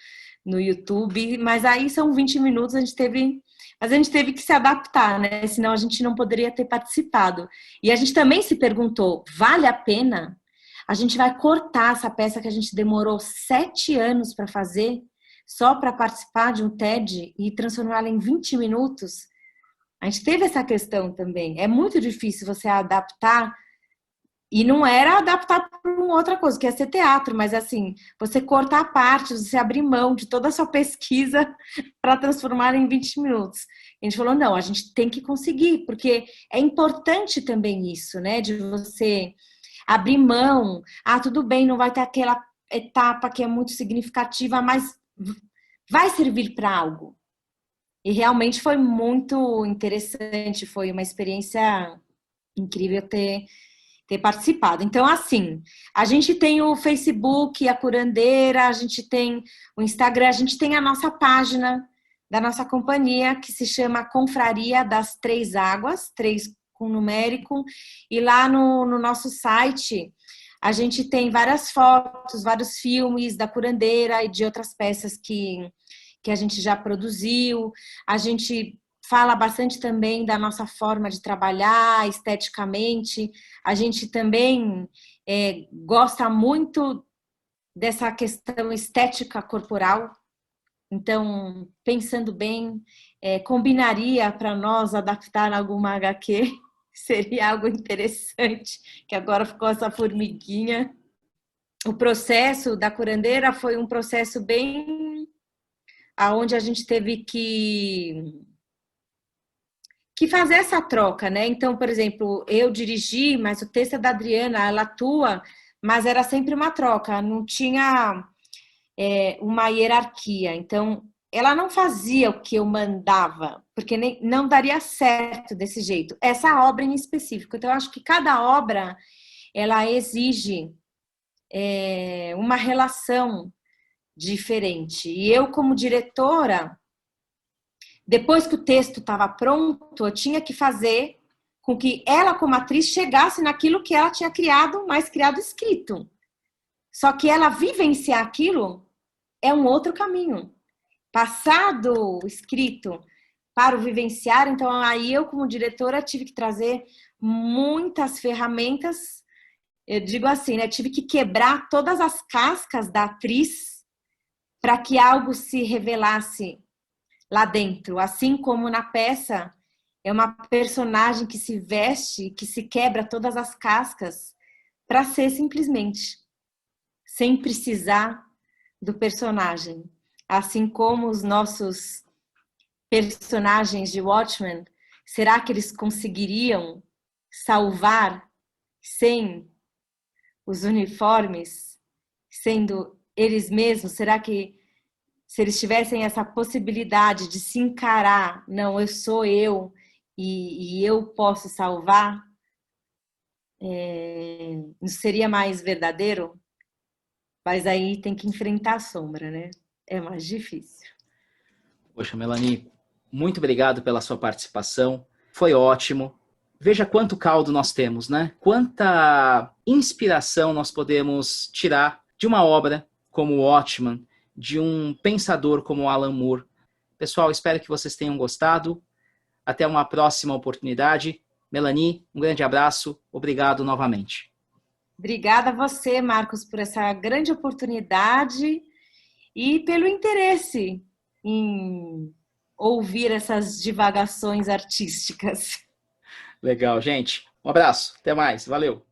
YouTube, mas aí são 20 minutos, mas a gente teve que se adaptar, né? Senão a gente não poderia ter participado. E a gente também se perguntou, vale a pena? A gente vai cortar essa peça que a gente demorou 7 anos para fazer, só para participar de um TED e transformá-la em 20 minutos? A gente teve essa questão também. É muito difícil você adaptar, e não era adaptar para uma outra coisa, que é ser teatro, mas assim, você cortar partes, você abrir mão de toda a sua pesquisa para transformar em 20 minutos. A gente falou, não, a gente tem que conseguir, porque é importante também isso, né? De você abrir mão. Ah, tudo bem, não vai ter aquela etapa que é muito significativa, mas vai servir para algo. E realmente foi muito interessante, foi uma experiência incrível ter participado. Então, assim, a gente tem o Facebook, a Curandeira, a gente tem o Instagram, a gente tem a nossa página, da nossa companhia, que se chama Confraria das Três Águas, 3 com numérico, e lá no nosso site a gente tem várias fotos, vários filmes da curandeira e de outras peças que a gente já produziu. A gente fala bastante também da nossa forma de trabalhar esteticamente. A gente também gosta muito dessa questão estética corporal. Então, pensando bem, combinaria para nós adaptar alguma HQ, seria algo interessante, que agora ficou essa formiguinha. O processo da curandeira foi um processo bem aonde a gente teve que fazer essa troca, né? Então, por exemplo, eu dirigi, mas o texto é da Adriana, ela atua, mas era sempre uma troca, não tinha uma hierarquia. Então, ela não fazia o que eu mandava, porque não daria certo desse jeito. Essa obra em específico. Então, eu acho que cada obra, ela exige uma relação diferente. E eu, como diretora, depois que o texto estava pronto, eu tinha que fazer com que ela, como atriz, chegasse naquilo que ela tinha criado, mas criado escrito. Só que ela vivenciar aquilo é um outro caminho. Passar do escrito para o vivenciar, então aí eu, como diretora, tive que trazer muitas ferramentas. Eu digo assim, né? Tive que quebrar todas as cascas da atriz para que algo se revelasse lá dentro. Assim como na peça, é uma personagem que se veste, que se quebra todas as cascas para ser simplesmente, sem precisar do personagem. Assim como os nossos personagens de Watchmen, será que eles conseguiriam salvar sem os uniformes, sendo eles mesmos? Será que se eles tivessem essa possibilidade de se encarar, não, eu sou eu e eu posso salvar, não seria mais verdadeiro? Mas aí tem que enfrentar a sombra, né? É mais difícil. Poxa, Melanie, muito obrigado pela sua participação. Foi ótimo. Veja quanto caldo nós temos, né? Quanta inspiração nós podemos tirar de uma obra como o Watchmen, de um pensador como Alan Moore. Pessoal, espero que vocês tenham gostado. Até uma próxima oportunidade. Melanie, um grande abraço. Obrigado novamente. Obrigada a você, Marcos, por essa grande oportunidade e pelo interesse em ouvir essas divagações artísticas. Legal, gente. Um abraço. Até mais. Valeu.